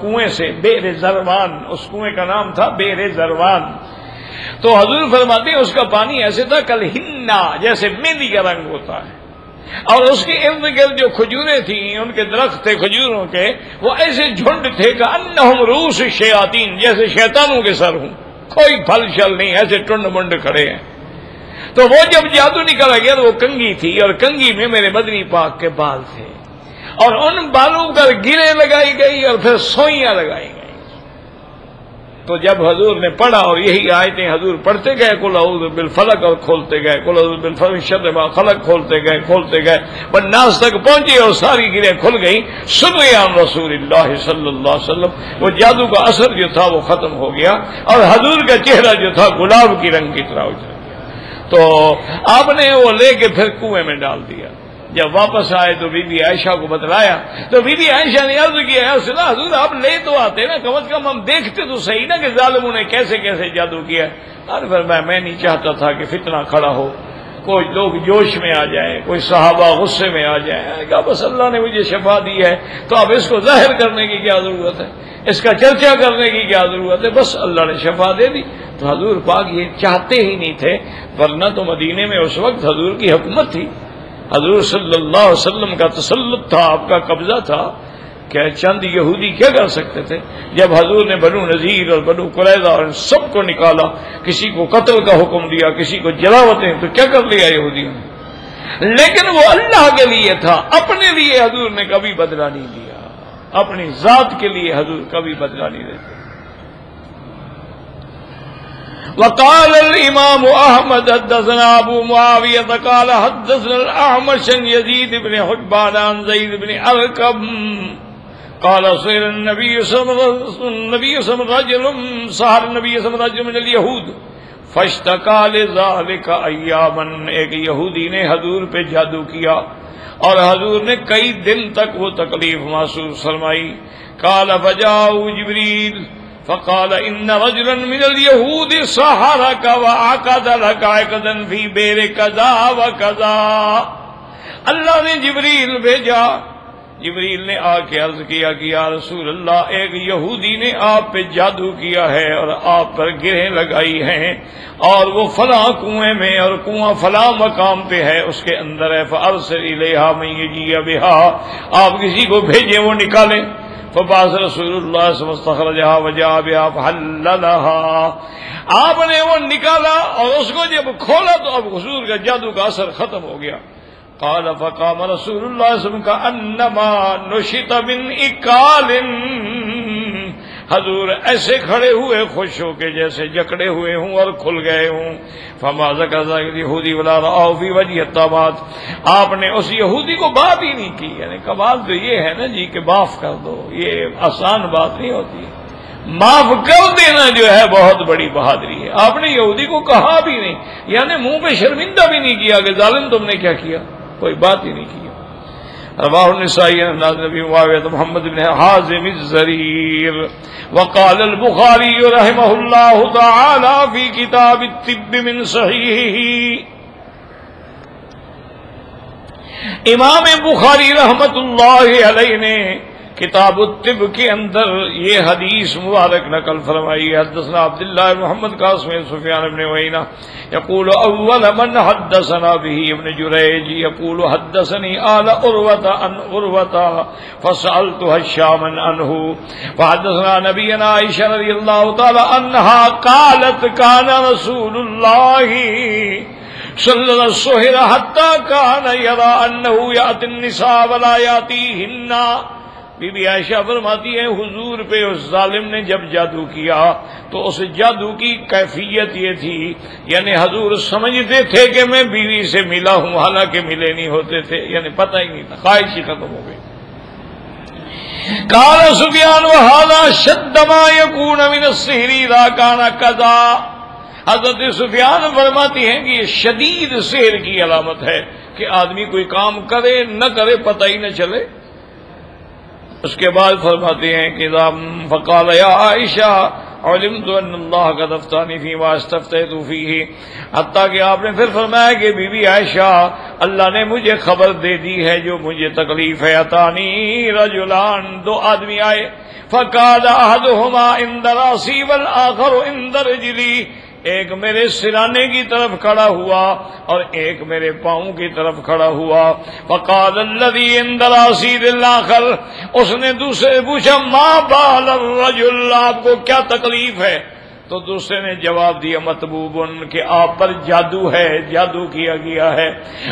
کنویں سے، بئر زروان، اس کنویں کا نام تھا بئر زروان، تو حضور فرماتے ہیں اس کا پانی ایسے تھا کل ہننا، جیسے مہندی کا رنگ ہوتا ہے، اور اس کے ارد گرد جو کھجوریں تھیں، ان کے درخت تھے کھجوروں کے، وہ ایسے جھنڈ تھے کہ انہم رؤوس الشیاطین، جیسے شیطانوں کے سر ہوں، کوئی پھل شل نہیں، ایسے ٹنڈ منڈ کھڑے ہیں۔ تو وہ جب جادو نکالا گیا تو وہ کنگھی تھی، اور کنگھی میں میرے مدنی پاک کے بال تھے، اور ان بالوں پر گریں لگائی گئی اور پھر سوئیاں لگائی گئی۔ تو جب حضور نے پڑھا اور یہی آیتیں حضور پڑھتے گئے، قل اعوذ بالفلق، اور کھولتے گئے، قل اعوذ بالفلق من شر ما خلق، کھولتے گئے والناس تک پہنچے اور ساری گریں کھل گئیں۔ سبحان رسول اللہ صلی اللہ علیہ وسلم، وہ جادو کا اثر جو تھا وہ ختم ہو گیا، اور حضور کا چہرہ جو تھا گلاب کی رنگ کی طرح اجڑ گیا۔ تو آپ نے وہ لے کے پھر کنویں میں ڈال دیا۔ جب واپس آئے تو بی بی عائشہ کو بتلایا تو بی بی عائشہ نے عرض کیا، حضور آپ لے تو آتے نا، کم از کم ہم دیکھتے تو صحیح نا کہ ظالموں نے کیسے کیسے جادو کیا۔ اور میں نہیں چاہتا تھا کہ فتنہ کھڑا ہو، کوئی لوگ جوش میں آ جائیں، کوئی صحابہ غصے میں آ جائیں۔ کہا بس اللہ نے مجھے شفا دی ہے تو اب اس کو ظاہر کرنے کی کیا ضرورت ہے، اس کا چرچا کرنے کی کیا ضرورت ہے، بس اللہ نے شفا دے دی۔ تو حضور پاک یہ چاہتے ہی نہیں تھے، ورنہ تو مدینے میں اس وقت حضور کی حکومت تھی، حضور صلی اللہ علیہ وسلم کا تسلط تھا، آپ کا قبضہ تھا، کہ چند یہودی کیا کر سکتے تھے؟ جب حضور نے بنو نذیر اور بنو قریظہ اور ان سب کو نکالا، کسی کو قتل کا حکم دیا، کسی کو جلاوطیں، تو کیا کر لیا یہودیوں نے؟ لیکن وہ اللہ کے لیے تھا، اپنے لیے حضور نے کبھی بدلہ نہیں دیا، اپنی ذات کے لیے حضور کبھی بدلہ نہیں دیتے۔ وقال الامام احمد حدثنا ابو معاویہ قال حدثنا الاعمش عن یزید بن حبان عن زید بن ارقم قال سئل النبي صلى الله عليه وسلم رجل سأل النبي صلى الله عليه وسلم من اليهود فاشتكى لذلك ایاما، ایک یہودی نے حضور پہ جادو کیا اور حضور نے کئی دن تک وہ تکلیف محسوس فرمائی. قال فجاء جبریل فقال ان رجلا من اليهود سحرك وعقد لك عقدا في بئر كذا وكذا. اللہ نے جبریل بھیجا، جبریل نے آ کے عرض کیا کہ یا رسول اللہ، ایک یہودی نے آپ پہ جادو کیا ہے اور آپ پر گرہیں لگائی ہیں، اور وہ فلاں کنویں میں، اور کنواں فلاں مقام پہ ہے، اس کے اندر ہے. فارسل الیہا من یجیء بہا، آپ کسی کو بھیجیں وہ نکالیں. فبعث رسول اللہ صلی اللہ علیہ وسلم فاستخرجها وجاء بها فحللها، آپ نے وہ نکالا اور اس کو جب کھولا تو اب حضور کا جادو کا اثر ختم ہو گیا. قال فقام رسول اللہ صلی اللہ علیہ وسلم كأنما نشط من اکال، حضور ایسے کھڑے ہوئے خوش ہو کے جیسے جکڑے ہوئے ہوں اور کھل گئے ہوں. فما ذکر ذلك یہودی ولا رأى في وجه الطامات، آپ نے اس یہودی کو بات ہی نہیں کی. یعنی کمال تو یہ ہے نا جی کہ معاف کر دو، یہ آسان بات نہیں ہوتی. معاف کر دینا جو ہے بہت بڑی بہادری ہے. آپ نے یہودی کو کہا بھی نہیں، یعنی منہ پہ شرمندہ بھی نہیں کیا کہ ظالم تم نے کیا کیا، کوئی بات ہی نہیں کی. رواہ النسائی عن نبی معاویہ محمد بن حازم الزریر. وقال البخاری رحمہ اللہ تعالی فی کتاب الطب من صحیحہ، امام بخاری رحمت اللہ علیہ نے کتاب الطب کے اندر یہ حدیث مبارک نقل فرمائی. حدثنا عبداللہ بن محمد قاسم سفیان بن عیینہ یقول اول من حدثنا به ابن جریج یقول حدثني آل عروة عن عروة فسألت هشاما عنه فحدثنا نبينا عائشة رضي الله تعالى عنها قالت كان رسول الله صلى الله عليه وسلم حتى كان يرى أنه يأتي النساء ولا يأتيهن. بی بی عائشہ فرماتی ہے حضور پہ اس ظالم نے جب جادو کیا تو اس جادو کی کیفیت یہ تھی، یعنی حضور سمجھتے تھے کہ میں بیوی سے ملا ہوں، حالانکہ ملے نہیں ہوتے تھے، یعنی پتہ ہی نہیں تھا، خواہش ہی ختم ہو گئی. قال سفیان وهذا شد ما يكون من السحر اذا كان كذا. حضرت سفیان فرماتی ہیں کہ یہ شدید سحر کی علامت ہے کہ آدمی کوئی کام کرے نہ کرے پتہ ہی نہ چلے. اس کے بعد فرماتے ہیں کہ فقال یا عائشہ علمت ان اللہ قد افتانی فیما استفتیت فیہ، حتیٰ کہ آپ نے پھر فرمایا کہ بی بی عائشہ اللہ نے مجھے خبر دے دی ہے جو مجھے تکلیف ہے. اتانی رجلان، دو آدمی آئے، فقال احدہما عند راسی والآخر عند رجلی، ایک میرے سرانے کی طرف کھڑا ہوا اور ایک میرے پاؤں کی طرف کھڑا ہوا. فقال الذي عند راسي للآخر، اس نے دوسرے پوچھا ما بال الرجل، آپ کو کیا تکلیف ہے؟ تو دوسرے نے جواب دیا مطبوبن، کہ آپ پر جادو ہے، جادو کیا گیا ہے.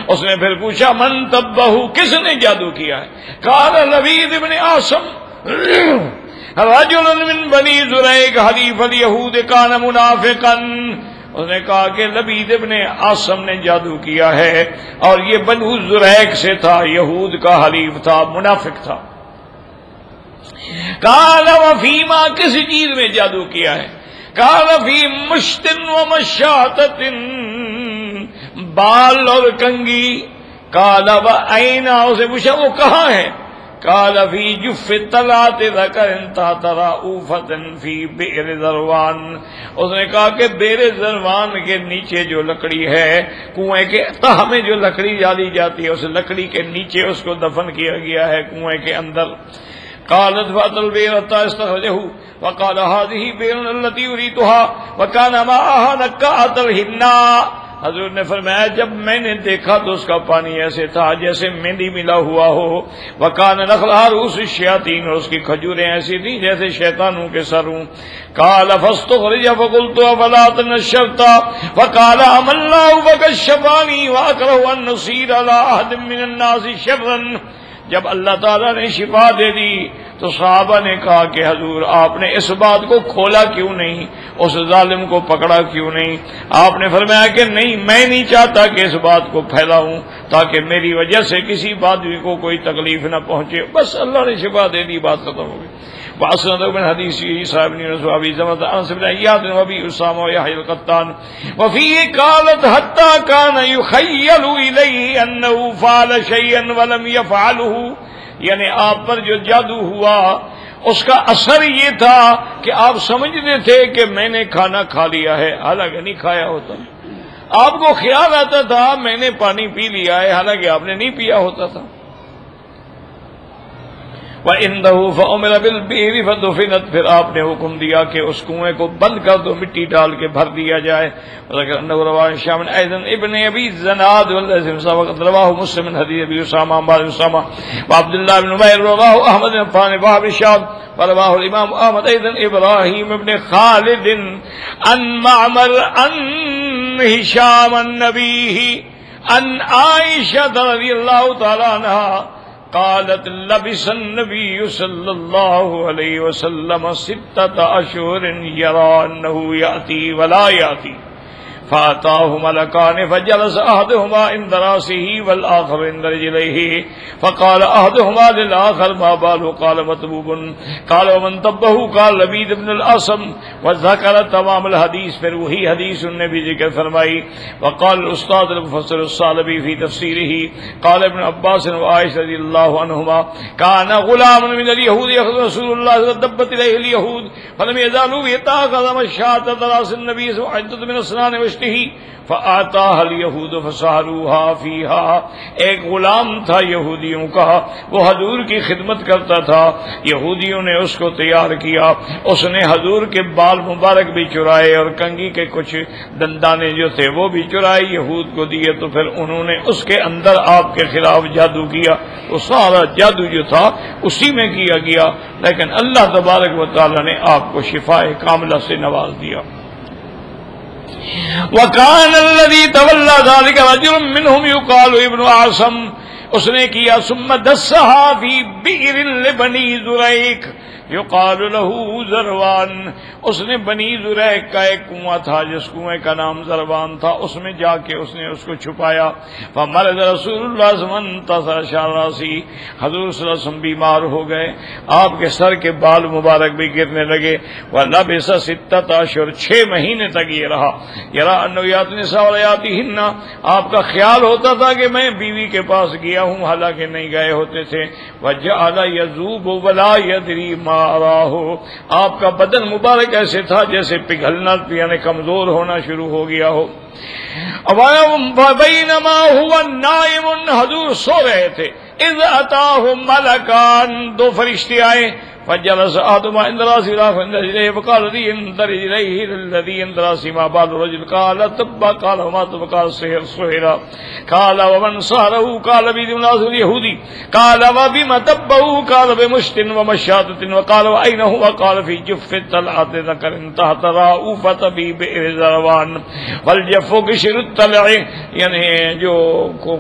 اس نے پھر پوچھا من تبہ، کس نے جادو کیا ہے؟ قال لبید ابن عاصم رجل من بنی زریق حلیف الیہود کان منافقا. اس نے کہا کہ لبید ابن عاصم نے جادو کیا ہے اور یہ بنو زریق سے تھا، یہود کا حلیف تھا، منافق تھا. قال وفیما، کسی چیز میں جادو کیا ہے؟ قال فی مشت و مشاطت، بال اور کنگی. قال وأین، اسے پوچھا وہ کہاں ہے؟ قال فی جف طلعت ذکر تحت رؤفۃ فی بئر ذروان. اس نے کہا کہ بئر ذروان کے نیچے جو لکڑی ہے، کنویں کے تہ میں جو لکڑی ڈالی جاتی ہے، اس لکڑی کے نیچے اس کو دفن کیا گیا ہے کنویں کے اندر. قالت فأتى البئر حتى استخرجه وقال هذه بئر التي أريدها وكان معها نكهة الحناء. حضور نے فرمایا جب میں نے دیکھا تو اس کا پانی ایسے تھا جیسے مہندی ملا ہوا ہو. وَكَانَ نَخْلَهَا رُؤُوسُ الشَّيَاطِينِ، اور اس کی کھجوریں ایسی تھیں جیسے شیطانوں کے سر ہوں. قَالَ فَاسْتُخْرِجَ فَقُلْتُ أَفَلَا تَنَشَّرْتَ فَقَالَ أَمَا اللَّهُ فَكَشَّفَانِي وَأَكْرَهُ أَن نُّصِيرَ عَلَىٰ أَحَدٍ مِّنَ النَّاسِ شَرًّا. جب اللہ تعالیٰ نے شفا دے دی تو صحابہ نے کہا کہ حضور آپ نے اس بات کو کھولا کیوں نہیں، اس ظالم کو پکڑا کیوں نہیں؟ آپ نے فرمایا کہ نہیں، میں نہیں چاہتا کہ اس بات کو پھیلاؤں تاکہ میری وجہ سے کسی بادوی کو کوئی تکلیف نہ پہنچے. بس اللہ نے شفا دے دی، بات ختم ہو گئی. واسند بن حدیث صاحب نے ابی زمرۃ انس بن عیاض وابی اسامہ ویحیی القطان وفيه قالت حتى كان يخيل اليه انه فعل شيئا ولم يفعله، یعنی آپ پر جو جادو ہوا اس کا اثر یہ تھا کہ آپ سمجھتے تھے کہ میں نے کھانا کھا لیا ہے، حالانکہ نہیں کھایا ہوتا. آپ کو خیال آتا تھا میں نے پانی پی لیا ہے، حالانکہ آپ نے نہیں پیا ہوتا تھا. وَإِنَّهُ فَأُمِرَ بِالْبِئْرِ فَدُفِنَتْ، پھر آپ نے حکم دیا کہ اس کنویں کو بند کر دو، مٹی ڈال کے بھر دیا جائے. وَذَكَرَ رواه هشام أيضا ابن أبي الزناد والذي سبق رواه مسلم من حديث أبي أسامة عن أسامة وعبد الله بن نمير رواه أحمد بن عفان وابن الشاب ورواه الإمام أحمد أيضا إبراهيم بن خالد عن معمر عن هشام النبي عن عائشة رضي الله تعالى عنها قالت لبس النبي صلى الله عليه وسلم 6 أشهر يرى أنه يأتي ولا يأتي، فأتاه ملكان فجلس أحدهما عند رأسه والآخر عند رجليه، فقال أحدهما للآخر ما باله؟ قال مطبوب. قال ومن طبه؟ قال لبيد بن الأصم، وذكر تمام الحديث. پھر وہی حدیث انہوں نے بھی ذکر فرمائی. وقال الأستاذ المفسر الصالبي في تفسيره قال ابن عباس وعائشة رضي الله عنهما كان غلام من اليهود يأخذ رسول الله دبت إليه اليهود فلم يزالوا يتأخذ مشاة راس النبي صلى الله عليه وسلم من أسنان فآتاها اليهود فسحروها فيها. ایک غلام تھا یہودیوں کا، وہ حضور کی خدمت کرتا تھا، یہودیوں نے اس کو تیار کیا، اس نے حضور کے بال مبارک بھی چرائے اور کنگھی کے کچھ دندانے جو تھے وہ بھی چرائے، یہود کو دیے. تو پھر انہوں نے اس کے اندر آپ کے خلاف جادو کیا. وہ سارا جادو جو تھا اسی میں کیا گیا، لیکن اللہ تبارک و تعالی نے آپ کو شفاء کاملہ سے نواز دیا. وَكَانَ الَّذِي تَوَلَّى ذَلِكَ رَجُلٌ مِّنْهُمْ يُقَالُ ابن عاصم، اس نے کیا ثم دسها في بئر لبني زريق یقال له ذروان، اس نے بنی زریق کا ایک کنواں تھا جس کنویں کا نام ذروان تھا، اس میں جا کے اس نے اس کو چھپایا. فمرض رسول اللہ صلی اللہ علیہ وسلم تثر شعر رأسه، حضور صلی اللہ علیہ وسلم بیمار ہو گئے، آپ کے سر کے بال مبارک بھی گرنے لگے. ولبث 6 اشہر، 6 مہینے تک یہ رہا. یرا انه یاتی النساء ولا یاتیہن، آپ کا خیال ہوتا تھا کہ میں بیوی کے پاس گیا ہوں، حالانکہ نہیں گئے ہوتے تھے. وجعل یذوب ولا یدری ما ہو، آپ کا بدن مبارک ایسے تھا جیسے پگھلنا، یعنی کمزور ہونا شروع ہو گیا ہو. بینما ہوا نائم، حضور سو رہے تھے، اذ اتاہ ملکان، 2 فرشتے آئے. فجلس احدهما عند راسه والاخر عند رجليه فقال الذي عند رجليه للذي عند راسه ما بال الرجل؟ قال طب. قال وما طب؟ قال سحر سحر. قال ومن سحره؟ قال بيد الناس اليهودي. قال وبما طبه؟ قال بمشط ومشاطة. وقال واين هو؟ قال في جف الطلعة ذكر تحت رأوفة بئر ذروان. والجف قشر الطلع، یعنی جو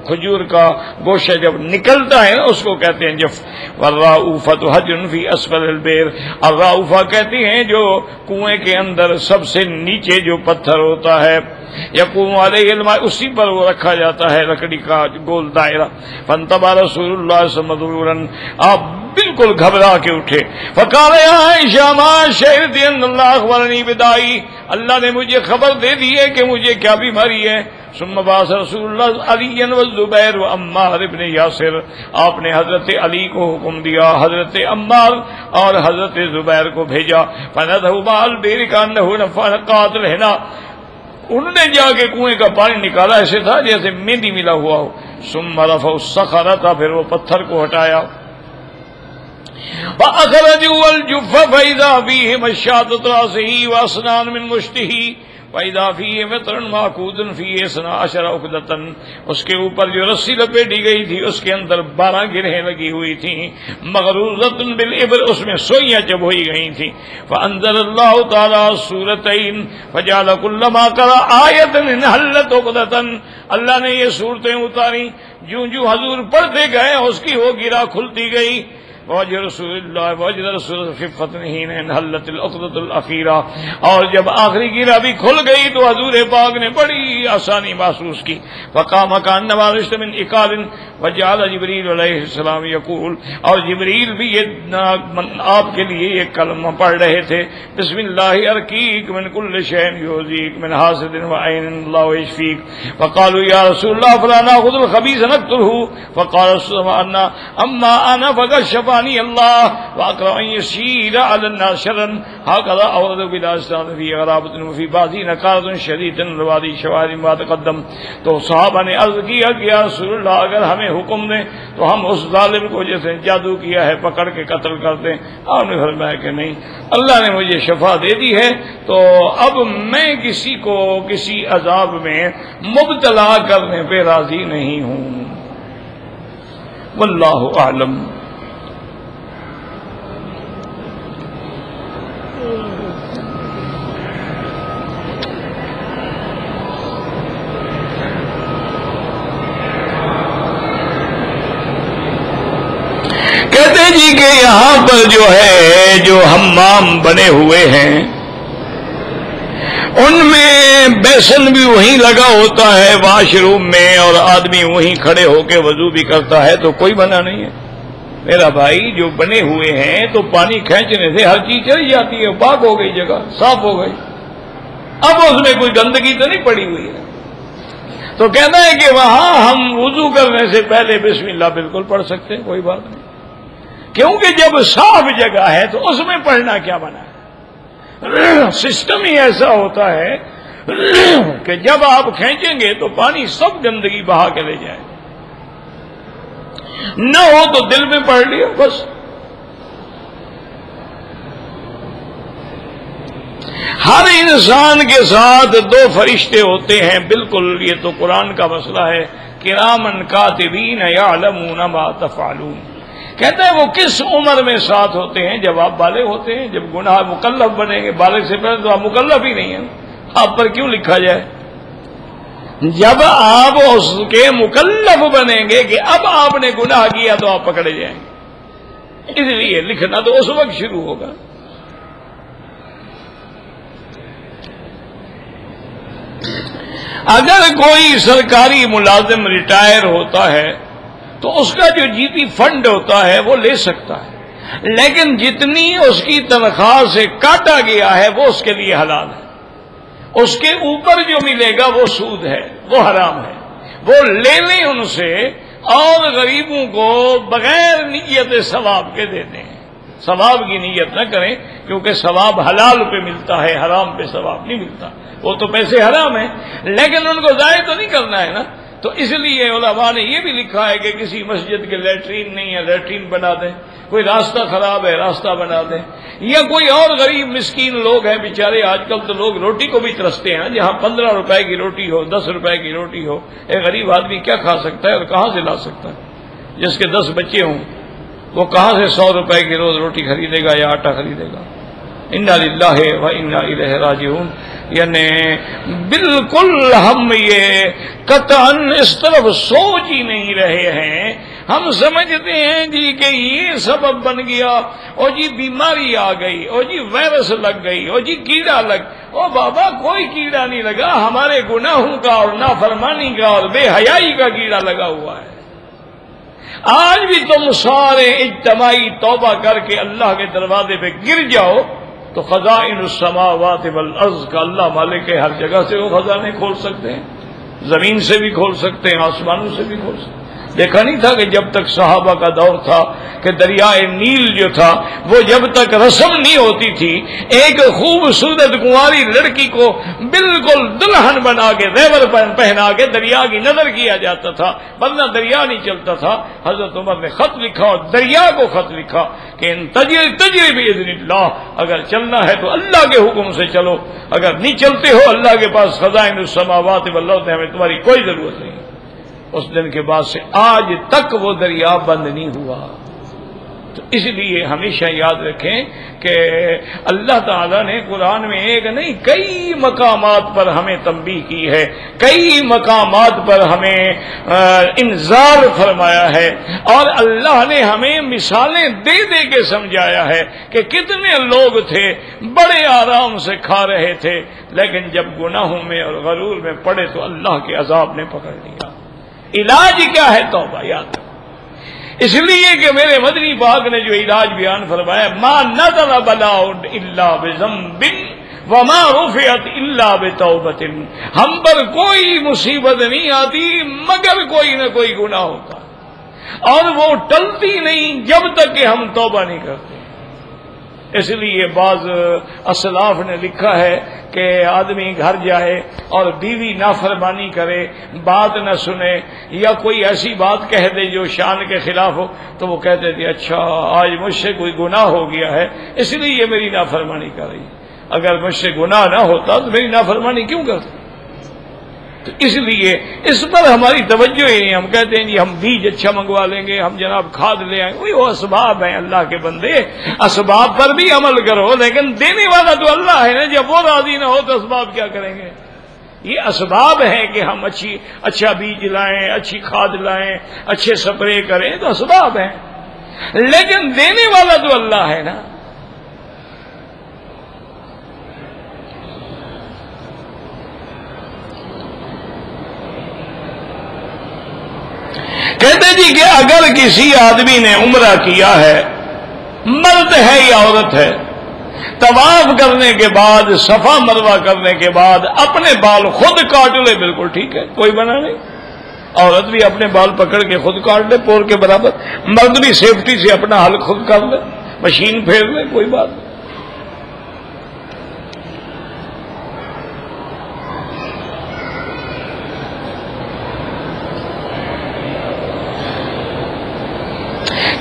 کھجور کا گوشہ جب نکلتا ہے اس کو کہتے ہیں جف. والرأوفة حجر في اسفل البئر، الرأوفہ کہتی ہیں جو کنویں کے اندر سب سے نیچے جو پتھر ہوتا ہے. یقوم علیہ الماء، اسی پر وہ رکھا جاتا ہے لکڑی کا گول دائرہ. فانتبہ رسول اللہ صلی اللہ علیہ وسلم، آپ بالکل گھبرا کے اٹھے. فقال یا عائشہ ما شہدت ان اللہ اخبرنی بدائی، اللہ نے مجھے خبر دے دی ہے کہ مجھے کیا بیماری ہے. ثم بعث رسول اللہ علی والزبیر وعمار ابن یاسر، آپ نے حضرت علی کو حکم دیا، حضرت عمار اور حضرت زبیر کو بھیجا. فنذهب البئر كأنه نفقات الحنا، انہوں نے جا کے کنویں کا پانی نکالا، ایسے تھا جیسے مہندی ملا ہوا ہو. ثم رفعوا الصخرة، پھر وہ پتھر کو ہٹایا. فأخرجوا الجف فإذا فيه مشاطة رأسه وأسنان من مشطه وإذا فيه مطر معقود فيه 12 عقدة، اس کے اوپر جو رسی لپیٹی گئی تھی اس کے اندر 12 گرہیں لگی ہوئی تھیں. مغروزة بالإبر، اس میں سوئیاں چبھوئی گئی تھیں. فأنزل الله تعالى سورتين فجعل كل ما قرأ آية انحلت عقدة، اللہ نے یہ صورتیں اتاری، جو حضور پڑھتے گئے اس کی وہ گرہ کھلتی گئی. وجہ رسول اللہ وجہ رسول خفت حین انحلت العقدۃ الاخیرہ، اور جب آخری گیرہ بھی کھل گئی تو حضور پاک نے بڑی آسانی محسوس کی. فقام کانما رشت من اقال وجعل جبریل علیہ السلام یقول، اور جبریل بھی یہ آپ کے لیے یہ کلمہ پڑھ رہے تھے، بسم اللہ ارقیک من کل شیء یؤذیک من حاسد وعین اللہ یشفیک. فقالوا یا رسول اللہ فلا ناخذ الخبیث نقتله، فقال رسول اللہ اما انا فقد شفانی اللہ واقرا ان یسیر علی الناس شرا. هكذا اورد بلا استاذ فی غرابۃ وفی بعضی نکارۃ شدیدۃ روادی شواہد ما تقدم. تو صحابہ نے عرض کیا کہ یا رسول اللہ اگر ہمیں حکم دیں تو ہم اس ظالم کو جیسے جادو کیا ہے پکڑ کے قتل کر دیں. آپ نے فرمایا کہ نہیں، اللہ نے مجھے شفا دے دی ہے تو اب میں کسی کو کسی عذاب میں مبتلا کرنے پہ راضی نہیں ہوں. واللہ اعلم. کہتے جی کہ یہاں پر جو ہے جو حمام بنے ہوئے ہیں ان میں بیسن بھی وہیں لگا ہوتا ہے واش روم میں، اور آدمی وہیں کھڑے ہو کے وضو بھی کرتا ہے، تو کوئی منع نہیں ہے میرا بھائی. جو بنے ہوئے ہیں تو پانی کھینچنے سے ہر چیز چلی جاتی ہے، پاک ہو گئی، جگہ صاف ہو گئی، اب اس میں کوئی گندگی تو نہیں پڑی ہوئی ہے. تو کہنا ہے کہ وہاں ہم وضو کرنے سے پہلے بسم اللہ بالکل پڑھ سکتے ہیں، کوئی بات نہیں، کیونکہ جب صاف جگہ ہے تو اس میں پڑھنا کیا بنا ہے. سسٹم ہی ایسا ہوتا ہے کہ جب آپ کھینچیں گے تو پانی سب گندگی بہا کے لے جائے، نہ ہو تو دل میں پڑھ لیا بس. ہر انسان کے ساتھ دو فرشتے ہوتے ہیں، بالکل یہ تو قرآن کا مسئلہ ہے. کرامن کاتبین یعلمون ما تفعلون. کہتے ہیں وہ کس عمر میں ساتھ ہوتے ہیں؟ جب آپ بالغ ہوتے ہیں، جب گناہ مکلف بنیں گے. بالغ سے پہلے تو آپ مکلف ہی نہیں ہیں، آپ پر کیوں لکھا جائے؟ جب آپ اس کے مکلف بنیں گے کہ اب آپ نے گناہ کیا تو آپ پکڑے جائیں گے، اس لیے لکھنا تو اس وقت شروع ہوگا. اگر کوئی سرکاری ملازم ریٹائر ہوتا ہے تو اس کا جو جی پی فنڈ ہوتا ہے وہ لے سکتا ہے، لیکن جتنی اس کی تنخواہ سے کاٹا گیا ہے وہ اس کے لیے حلال ہے. اس کے اوپر جو ملے گا وہ سود ہے، وہ حرام ہے. وہ لے لیں ان سے اور غریبوں کو بغیر نیت ثواب کے دے دیں. ثواب کی نیت نہ کریں، کیونکہ ثواب حلال پہ ملتا ہے، حرام پہ ثواب نہیں ملتا. وہ تو پیسے حرام ہیں لیکن ان کو ضائع تو نہیں کرنا ہے نا. تو اس لیے علماء نے یہ بھی لکھا ہے کہ کسی مسجد کے لیٹرین نہیں ہے، لیٹرین بنا دیں. کوئی راستہ خراب ہے، راستہ بنا دیں. یا کوئی اور غریب مسکین لوگ ہیں بیچارے، آج کل تو لوگ روٹی کو بھی ترستے ہیں. جہاں 15 روپے کی روٹی ہو، 10 روپے کی روٹی ہو، ایک غریب آدمی کیا کھا سکتا ہے اور کہاں سے لا سکتا ہے؟ جس کے 10 بچے ہوں وہ کہاں سے 100 روپے کی روز روٹی خریدے گا یا آٹا خریدے گا؟ انا للہ و انا الیہ راجعون. یعنی بالکل ہم یہ قطعاً اس طرف سوچ ہی نہیں رہے ہیں. ہم سمجھتے ہیں جی کہ یہ سبب بن گیا، اور جی بیماری آ گئی، اور جی وائرس لگ گئی، اور جی کیڑا لگ. او بابا کوئی کیڑا نہیں لگا، ہمارے گناہوں کا اور نافرمانی کا اور بے حیائی کا کیڑا لگا ہوا ہے. آج بھی تم سارے اجتماعی توبہ کر کے اللہ کے دروازے پہ گر جاؤ تو خزائن السماوات والارض کا اللہ مالک ہے، ہر جگہ سے وہ خزانے کھول سکتے ہیں. زمین سے بھی کھول سکتے ہیں، آسمانوں سے بھی کھول سکتے ہیں. دیکھا نہیں تھا کہ جب تک صحابہ کا دور تھا کہ دریائے نیل جو تھا وہ جب تک رسم نہیں ہوتی تھی، ایک خوبصورت کنواری لڑکی کو بالکل دلہن بنا کے زیور پہنا کے دریا کی نظر کیا جاتا تھا، ورنہ دریا نہیں چلتا تھا. حضرت عمر نے خط لکھا اور دریا کو خط لکھا کہ ان تجری باذن اللہ، اگر چلنا ہے تو اللہ کے حکم سے چلو، اگر نہیں چلتے ہو اللہ کے پاس خزائن السماوات والارض، ہمیں تمہاری کوئی ضرورت نہیں. اس دن کے بعد سے آج تک وہ دریا بند نہیں ہوا. تو اس لیے ہمیشہ یاد رکھیں کہ اللہ تعالیٰ نے قرآن میں ایک نہیں کئی مقامات پر ہمیں تنبیہ کی ہے، کئی مقامات پر ہمیں انذار فرمایا ہے، اور اللہ نے ہمیں مثالیں دے دے کے سمجھایا ہے کہ کتنے لوگ تھے بڑے آرام سے کھا رہے تھے، لیکن جب گناہوں میں اور غرور میں پڑے تو اللہ کے عذاب نے پکڑ لیا۔ علاج کیا ہے؟ توبہ۔ یاد رکھو، اس لیے کہ میرے مدنی پاک نے جو علاج بیان فرمایا، ما نزل بلاء الا بذنب وما رفعت الا بتوبۃ، ہم پر کوئی مصیبت نہیں آتی مگر کوئی نہ کوئی گناہ ہوتا، اور وہ ٹلتی نہیں جب تک کہ ہم توبہ نہیں کرتے۔ اس لیے بعض اسلاف نے لکھا ہے کہ آدمی گھر جائے اور بیوی نافرمانی کرے، بات نہ سنے، یا کوئی ایسی بات کہہ دے جو شان کے خلاف ہو، تو وہ کہتے تھے اچھا آج مجھ سے کوئی گناہ ہو گیا ہے اس لیے یہ میری نافرمانی کر رہی ہے، اگر مجھ سے گناہ نہ ہوتا تو میری نافرمانی کیوں کرتا؟ تو اس لیے اس پر ہماری توجہ ہی نہیں۔ ہم کہتے ہیں جی ہم بیج اچھا منگوا لیں گے، ہم جناب کھاد لے آئیں گے، وہ اسباب ہیں اللہ کے بندے، اسباب پر بھی عمل کرو، لیکن دینے والا تو اللہ ہے نا، جب وہ راضی نہ ہو تو اسباب کیا کریں گے؟ یہ اسباب ہیں کہ ہم اچھا بیج لائیں، اچھی کھاد لائیں، اچھے سپرے کریں، تو اسباب ہیں، لیکن دینے والا تو اللہ ہے نا۔ کہتے جی کہ اگر کسی آدمی نے عمرہ کیا ہے، مرد ہے یا عورت ہے، طواف کرنے کے بعد صفا مروہ کرنے کے بعد اپنے بال خود کاٹ لے، بالکل ٹھیک ہے، کوئی منع نہیں۔ عورت بھی اپنے بال پکڑ کے خود کاٹ لے پور کے برابر، مرد بھی سیفٹی سے اپنا حل خود کر لے، مشین پھیر لے، کوئی بات نہیں۔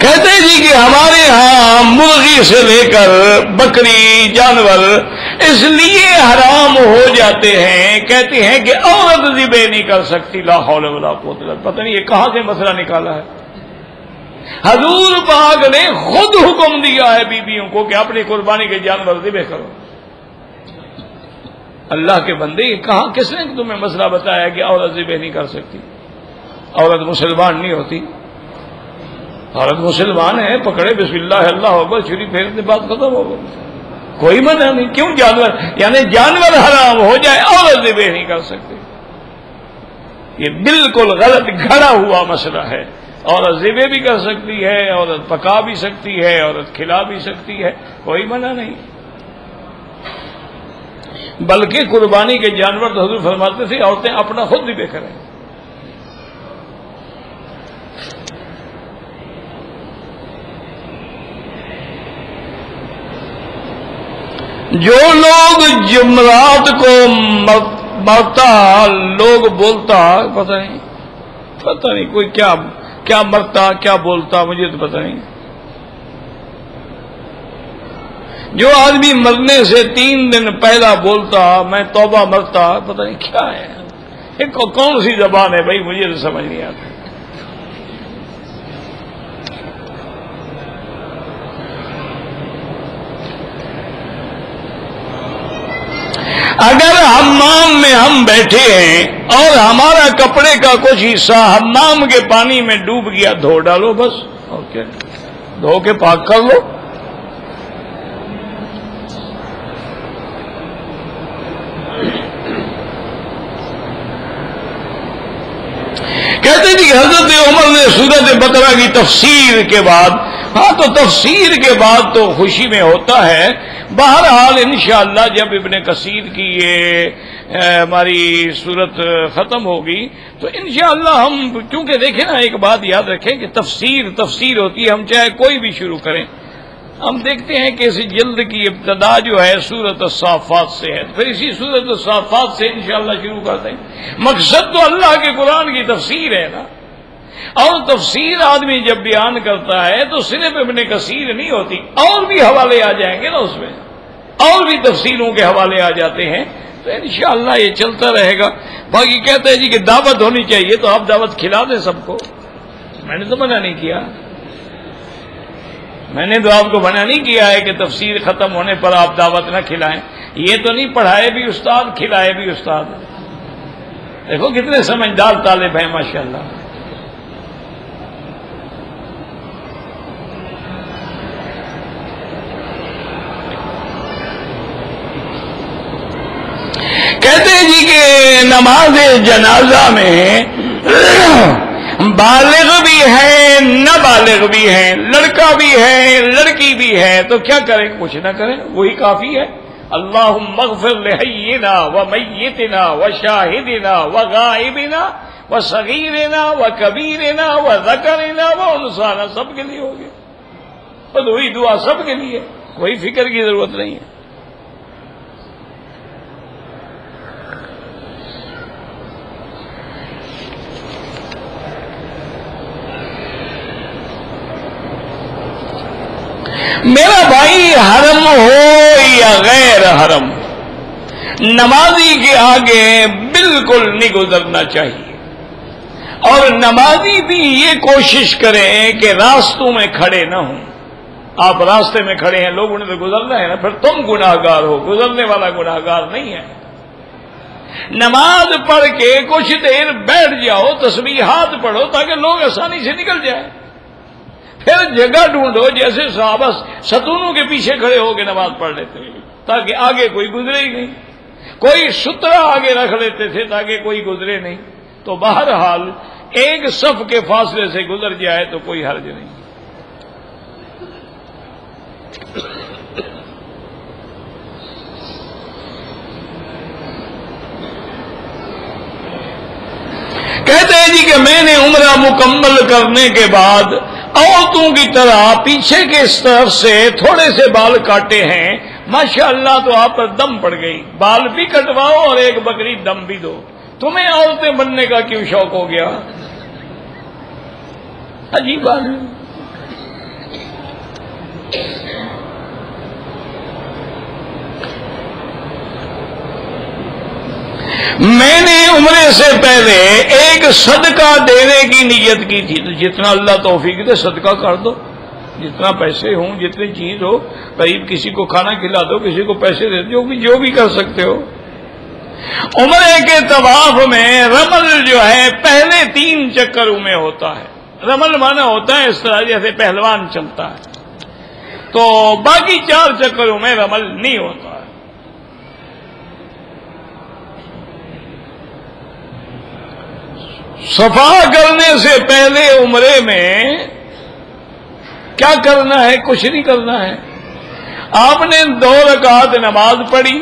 کہتے جی کہ ہمارے ہاں مرغی سے لے کر بکری جانور اس لیے حرام ہو جاتے ہیں، کہتے ہیں کہ عورت ذبح نہیں کر سکتی، لا حول ولا قوت الا باللہ۔ پتہ نہیں یہ کہاں سے مسئلہ نکالا ہے؟ حضور پاک نے خود حکم دیا ہے بیویوں کو کہ اپنی قربانی کے جانور ذبح کرو۔ اللہ کے بندے، کہاں کس نے تمہیں مسئلہ بتایا کہ عورت ذبح نہیں کر سکتی؟ عورت مسلمان نہیں ہوتی، عورت مسلمان ہے، پکڑے بسم اللہ اللہ اکبر، چھری پھیرنے بات ختم ہو گئی، کوئی منع نہیں۔ کیوں جانور، یعنی جانور حرام ہو جائے عورت ذبح نہیں کر سکتی؟ یہ بالکل غلط گھڑا ہوا مسئلہ ہے۔ عورت ذبح بھی کر سکتی ہے، عورت پکا بھی سکتی ہے، عورت کھلا بھی سکتی ہے، کوئی منع نہیں۔ بلکہ قربانی کے جانور تو حضور فرماتے تھے عورتیں اپنا خود ذبح کریں۔ جو لوگ جمعرات کو مرتا لوگ بولتا، پتہ نہیں کوئی کیا مرتا کیا بولتا، مجھے تو پتہ نہیں۔ جو آدمی مرنے سے 3 دن پہلا بولتا میں توبہ مرتا، پتہ نہیں کیا ہے، کون سی زبان ہے بھائی، مجھے تو سمجھ نہیں آتا۔ اگر حمام میں ہم بیٹھے ہیں اور ہمارا کپڑے کا کچھ حصہ حمام کے پانی میں ڈوب گیا، دھو ڈالو بس، اور کیا، دھو کے پاک کر لو۔ کہتے جی کہ حضرت عمر نے سورۃ بقرہ کی تفسیر کے بعد، ہاں تو تفسیر کے بعد تو خوشی میں ہوتا ہے، بہرحال انشاءاللہ جب ابن کثیر کی یہ ہماری صورت ختم ہوگی تو انشاءاللہ ہم، کیونکہ دیکھیں نا ایک بات یاد رکھیں کہ تفسیر ہوتی ہے، ہم چاہے کوئی بھی شروع کریں، ہم دیکھتے ہیں کہ اس جلد کی ابتدا جو ہے سورۃ الصافات سے ہے، پھر اسی سورۃ الصافات سے انشاءاللہ شروع کرتے ہیں۔ مقصد تو اللہ کے قرآن کی تفسیر ہے نا، اور تفسیر آدمی جب بیان کرتا ہے تو صرف ابن کثیر نہیں ہوتی، اور بھی حوالے آ جائیں گے نا، اس میں اور بھی تفسیروں کے حوالے آ جاتے ہیں، تو انشاءاللہ یہ چلتا رہے گا۔ باقی کہتے ہیں جی کہ دعوت ہونی چاہیے، تو آپ دعوت کھلا دیں سب کو، میں نے تو منع نہیں کیا۔ میں نے تو آپ کو منع نہیں کیا ہے کہ تفسیر ختم ہونے پر آپ دعوت نہ کھلائیں. یہ تو نہیں پڑھائے بھی استاد کھلائے بھی استاد. دیکھو کتنے سمجھدار طالب ہیں ماشاءاللہ. کہتے ہیں جی کہ نماز جنازہ میں بالغ بھی ہے نابالغ بھی ہے، لڑکا بھی ہے لڑکی بھی ہے، تو کیا کریں؟ کچھ نہ کریں، وہی کافی ہے. اللہم اغفر لحینا ومیتنا وشاہدنا وغائبنا وصغیرنا وکبیرنا وذکرنا وانثانا. سب کے لیے ہوگی، اور وہی دعا سب کے لیے، کوئی فکر کی ضرورت نہیں ہے. میرا بھائی حرم ہو یا غیر حرم، نمازی کے آگے بالکل نہیں گزرنا چاہیے. اور نمازی بھی یہ کوشش کریں کہ راستوں میں کھڑے نہ ہوں. آپ راستے میں کھڑے ہیں، لوگوں نے تو گزرنا ہے نا، پھر تم گناہگار ہو، گزرنے والا گناہگار نہیں ہے. نماز پڑھ کے کچھ دیر بیٹھ جاؤ، تسبیحات پڑھو تاکہ لوگ آسانی سے نکل جائیں. پھر جگہ ڈھونڈو، جیسے صحابہ ستونوں کے پیچھے کھڑے ہو کے نماز پڑھ لیتے ہیں تاکہ آگے کوئی گزرے ہی نہیں. کوئی سترہ آگے رکھ لیتے تھے تاکہ کوئی گزرے نہیں. تو بہرحال ایک صف کے فاصلے سے گزر جائے تو کوئی حرج نہیں. کہتے ہیں جی کہ میں نے عمرہ مکمل کرنے کے بعد عورتوں کی طرح پیچھے کے اس طرف سے تھوڑے سے بال کاٹے ہیں. ماشاءاللہ تو آپ پر دم پڑ گئی. بال بھی کٹواؤ اور ایک بکری دم بھی دو. تمہیں عورتیں بننے کا کیوں شوق ہو گیا؟ عجیب بات ہے. میں نے عمرے سے پہلے ایک صدقہ دینے کی نیت کی تھی. تو جتنا اللہ توفیق دے صدقہ کر دو، جتنا پیسے ہوں، جتنی چیز ہو، قریب کسی کو کھانا کھلا دو، کسی کو پیسے دے دو، جو بھی کر سکتے ہو. عمرے کے طواف میں رمل جو ہے پہلے 3 چکروں میں ہوتا ہے. رمل مانا ہوتا ہے اس طرح جیسے پہلوان چلتا ہے. تو باقی 4 چکروں میں رمل نہیں ہوتا ہے. صفا کرنے سے پہلے عمرے میں کیا کرنا ہے؟ کچھ نہیں کرنا ہے. آپ نے 2 رکعت نماز پڑھی،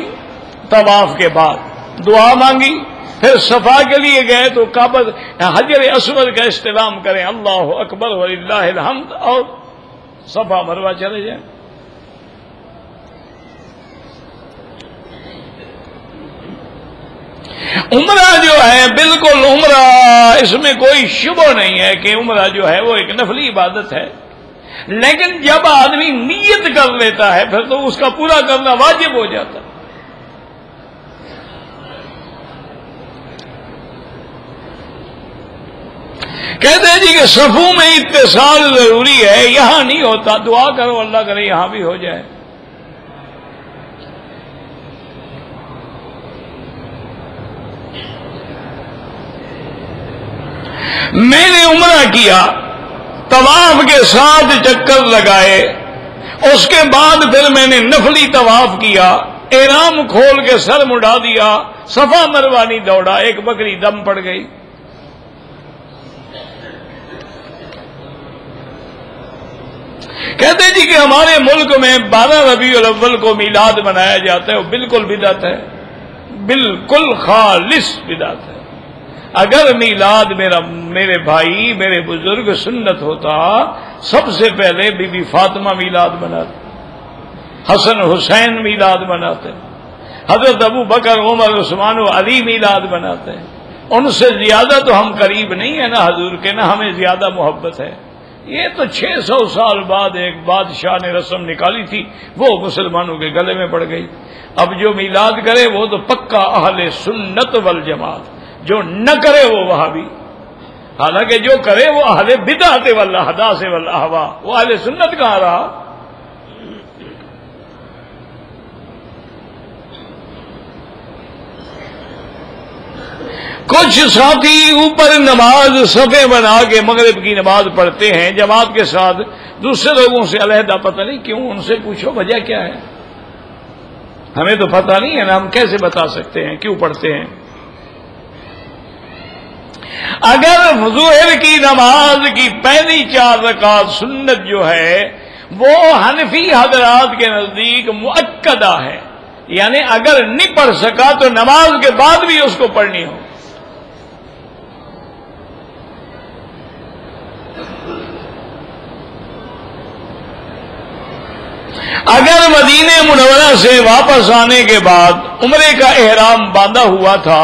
طواف کے بعد دعا مانگی، پھر صفا کے لیے گئے تو کعبہ حجر اسود کا استلام کریں، اللہ اکبر وللہ الحمد، اور صفا مروہ چلے جائیں. عمرہ جو ہے بالکل عمرہ، اس میں کوئی شبہ نہیں ہے کہ عمرہ جو ہے وہ ایک نفلی عبادت ہے. لیکن جب آدمی نیت کر لیتا ہے پھر تو اس کا پورا کرنا واجب ہو جاتا ہے. کہتے ہیں جی کہ صفوں میں اتصال ضروری ہے، یہاں نہیں ہوتا. دعا کرو اللہ کرے یہاں بھی ہو جائے. میں نے عمرہ کیا، طواف کے 7 چکر لگائے، اس کے بعد پھر میں نے نفلی طواف کیا، احرام کھول کے سر مڑا دیا، صفا مروہ نہیں دوڑا، ایک بکری دم پڑ گئی. کہتے جی کہ ہمارے ملک میں 12 ربیع الاول کو میلاد منایا جاتا ہے، وہ بالکل بدعت ہے، بالکل خالص بدعت ہے. اگر میلاد میرے بھائی میرے بزرگ سنت ہوتا، سب سے پہلے بی بی فاطمہ میلاد مناتے، حسن حسین میلاد مناتے، حضرت ابو بکر عمر عثمان و علی میلاد مناتے. ان سے زیادہ تو ہم قریب نہیں ہیں نا حضور کے، نہ ہمیں زیادہ محبت ہے. یہ تو 600 سال بعد ایک بادشاہ نے رسم نکالی تھی، وہ مسلمانوں کے گلے میں پڑ گئی. اب جو میلاد کرے وہ تو پکا اہل سنت والجماعت، جو نہ کرے وہ وہابی. حالانکہ جو کرے وہ اہل بدعت والاحداث والاہواء، وہ اہل سنت کہاں رہا؟ کچھ ساتھی اوپر نماز صفے بنا کے مغرب کی نماز پڑھتے ہیں جماعت کے ساتھ، دوسرے لوگوں سے علیحدہ، پتہ نہیں کیوں، ان سے پوچھو وجہ کیا ہے، ہمیں تو پتہ نہیں ہے نا، ہم کیسے بتا سکتے ہیں کیوں پڑھتے ہیں؟ اگر ظہر کی نماز کی پہلی 4 رکعت سنت جو ہے وہ حنفی حضرات کے نزدیک مؤکدہ ہے، یعنی اگر نہیں پڑھ سکا تو نماز کے بعد بھی اس کو پڑھنی ہو۔ اگر مدینہ منورہ سے واپس آنے کے بعد عمرے کا احرام باندھا ہوا تھا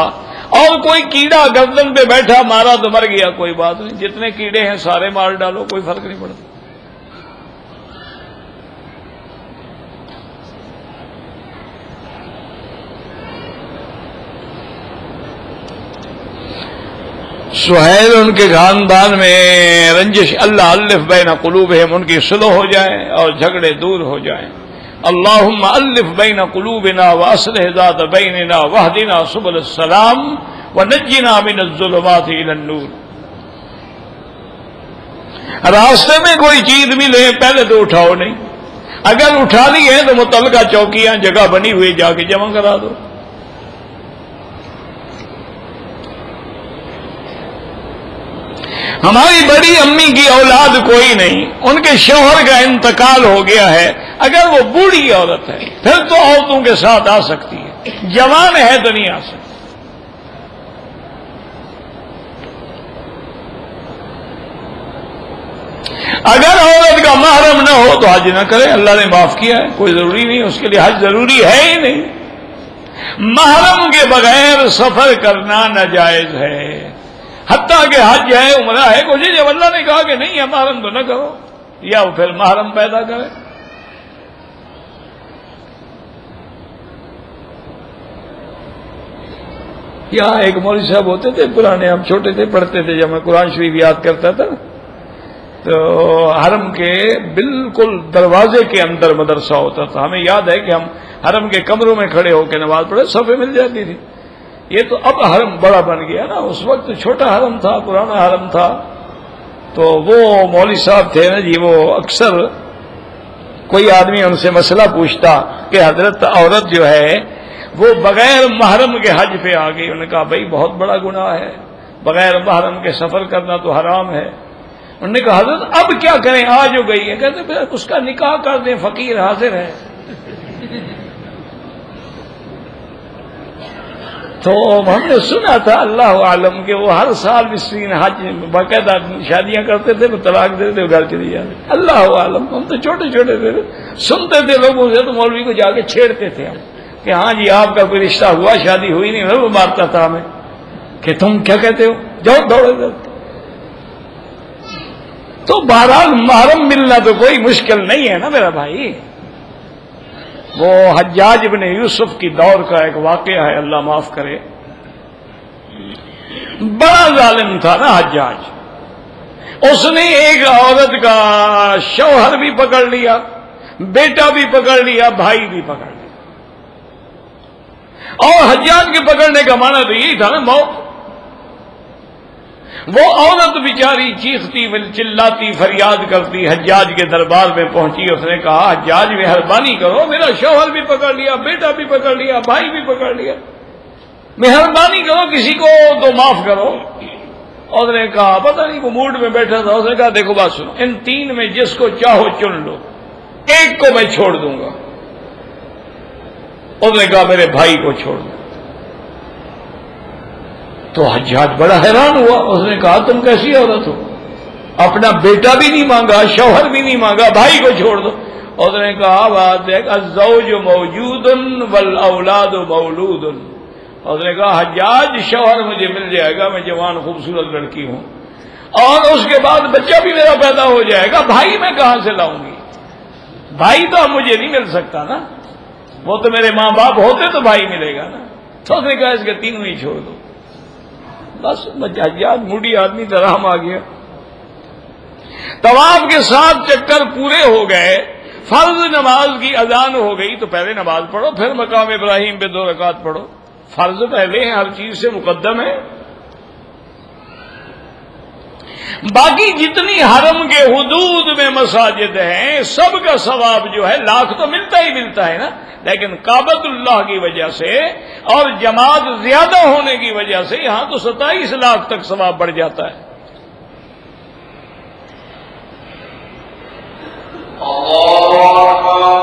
اور کوئی کیڑا گردن پہ بیٹھا مارا تو مر گیا، کوئی بات نہیں، جتنے کیڑے ہیں سارے مار ڈالو، کوئی فرق نہیں پڑتا۔ سہیل ان کے خاندان میں رنجش، اللہ الف بین قلوبہم، ان کی صلح ہو جائے اور جھگڑے دور ہو جائیں۔ اللہم الف بین قلوبنا واصلح ذات بیننا واہدنا سبل السلام ونجنا من الظلمات الی النور۔ راستے میں کوئی چیز ملے پہلے تو اٹھاؤ نہیں، اگر اٹھا لی ہے تو متعلقہ چوکیاں جگہ بنی ہوئی جا کے جمع کرا دو۔ ہماری بڑی امی کی اولاد کوئی نہیں، ان کے شوہر کا انتقال ہو گیا ہے، اگر وہ بوڑھی عورت ہے پھر تو عورتوں کے ساتھ آ سکتی ہے، جوان ہے تو نہیں آ سکتی۔ اگر عورت کا محرم نہ ہو تو حج نہ کرے، اللہ نے معاف کیا ہے، کوئی ضروری نہیں، اس کے لیے حج ضروری ہے ہی نہیں۔ محرم کے بغیر سفر کرنا ناجائز ہے، حتیٰ کہ حج ہے عمرہ ہے، کچھ جب اللہ نے کہا کہ نہیں ہے محرم تو نہ کرو، یا وہ پھر محرم پیدا کرے۔ یہاں ایک مولوی صاحب ہوتے تھے پرانے، ہم چھوٹے تھے پڑھتے تھے، جب میں قرآن شریف یاد کرتا تھا تو حرم کے بالکل دروازے کے اندر مدرسہ ہوتا تھا، ہمیں یاد ہے کہ ہم حرم کے کمروں میں کھڑے ہو کے نماز پڑھے، صفیں مل جاتی تھی۔ یہ تو اب حرم بڑا بن گیا نا، اس وقت چھوٹا حرم تھا، پرانا حرم تھا۔ تو وہ مولوی صاحب تھے نا جی، وہ اکثر کوئی آدمی ان سے مسئلہ پوچھتا کہ حضرت عورت جو ہے وہ بغیر محرم کے حج پہ آ گئی، انہوں نے کہا بھائی بہت بڑا گناہ ہے، بغیر محرم کے سفر کرنا تو حرام ہے۔ انہوں نے کہا حضرت اب کیا کریں، آ جو گئی ہے، کہتے پھر اس کا نکاح کر دیں، فقیر حاضر ہے۔ تو ہم نے سنا تھا اللہ عالم کہ وہ ہر سال مسکین حج باقاعدہ شادیاں کرتے تھے، طلاق دیتے تھے، گھر چلی جاتے، اللہ عالم۔ ہم تو چھوٹے چھوٹے تھے، سنتے تھے لوگوں سے، تو مولوی کو جا کے چھیڑتے تھے ہم کہ ہاں جی آپ کا کوئی رشتہ ہوا، شادی ہوئی نہیں، وہ مارتا تھا ہمیں کہ تم کیا کہتے ہو، جاؤ دوڑے۔ تو بہرحال محرم ملنا تو کوئی مشکل نہیں ہے نا میرا بھائی۔ وہ حجاج بن یوسف کی دور کا ایک واقعہ ہے، اللہ معاف کرے، بڑا ظالم تھا نا حجاج۔ اس نے ایک عورت کا شوہر بھی پکڑ لیا، بیٹا بھی پکڑ لیا، بھائی بھی پکڑ لیا، اور حجاج کے پکڑنے کا معنی تو یہی تھا نا موت۔ وہ عورت بیچاری چیختی چلاتی فریاد کرتی حجاج کے دربار میں پہنچی، اس نے کہا حجاج مہربانی کرو، میرا شوہر بھی پکڑ لیا، بیٹا بھی پکڑ لیا، بھائی بھی پکڑ لیا، مہربانی کرو کسی کو تو معاف کرو۔ اس نے کہا پتہ نہیں وہ موڈ میں بیٹھا تھا، اس نے کہا دیکھو بات سنو، ان تین میں جس کو چاہو چن لو، ایک کو میں چھوڑ دوں گا۔ اس نے کہا میرے بھائی کو چھوڑ دو۔ تو حجاج بڑا حیران ہوا، اس نے کہا تم کیسی عورت ہو، اپنا بیٹا بھی نہیں مانگا، شوہر بھی نہیں مانگا، بھائی کو چھوڑ دو۔ اس نے کہا بات دیکھ، الزوج موجود والاولاد مولود۔ اس نے کہا حجاج شوہر مجھے مل جائے گا، میں جوان خوبصورت لڑکی ہوں، اور اس کے بعد بچہ بھی میرا پیدا ہو جائے گا، بھائی میں کہاں سے لاؤں گی؟ بھائی تو اب مجھے نہیں مل سکتا نا، وہ تو میرے ماں باپ ہوتے تو بھائی ملے گا نا۔ تو اس نے کہا اس کے تینوں ہی چھوڑ دو۔ بس حجاج موڈی آدمی درہم آ گیا. طواف کے 7 چکر پورے ہو گئے، فرض نماز کی اذان ہو گئی تو پہلے نماز پڑھو، پھر مقام ابراہیم پہ 2 رکعت پڑھو. فرض پہلے ہیں، ہر چیز سے مقدم ہے. باقی جتنی حرم کے حدود میں مساجد ہیں سب کا ثواب جو ہے لاکھ تو ملتا ہی ملتا ہے نا، لیکن کعبۃ اللہ کی وجہ سے اور جماعت زیادہ ہونے کی وجہ سے یہاں تو 27 لاکھ تک ثواب بڑھ جاتا ہے. اللہ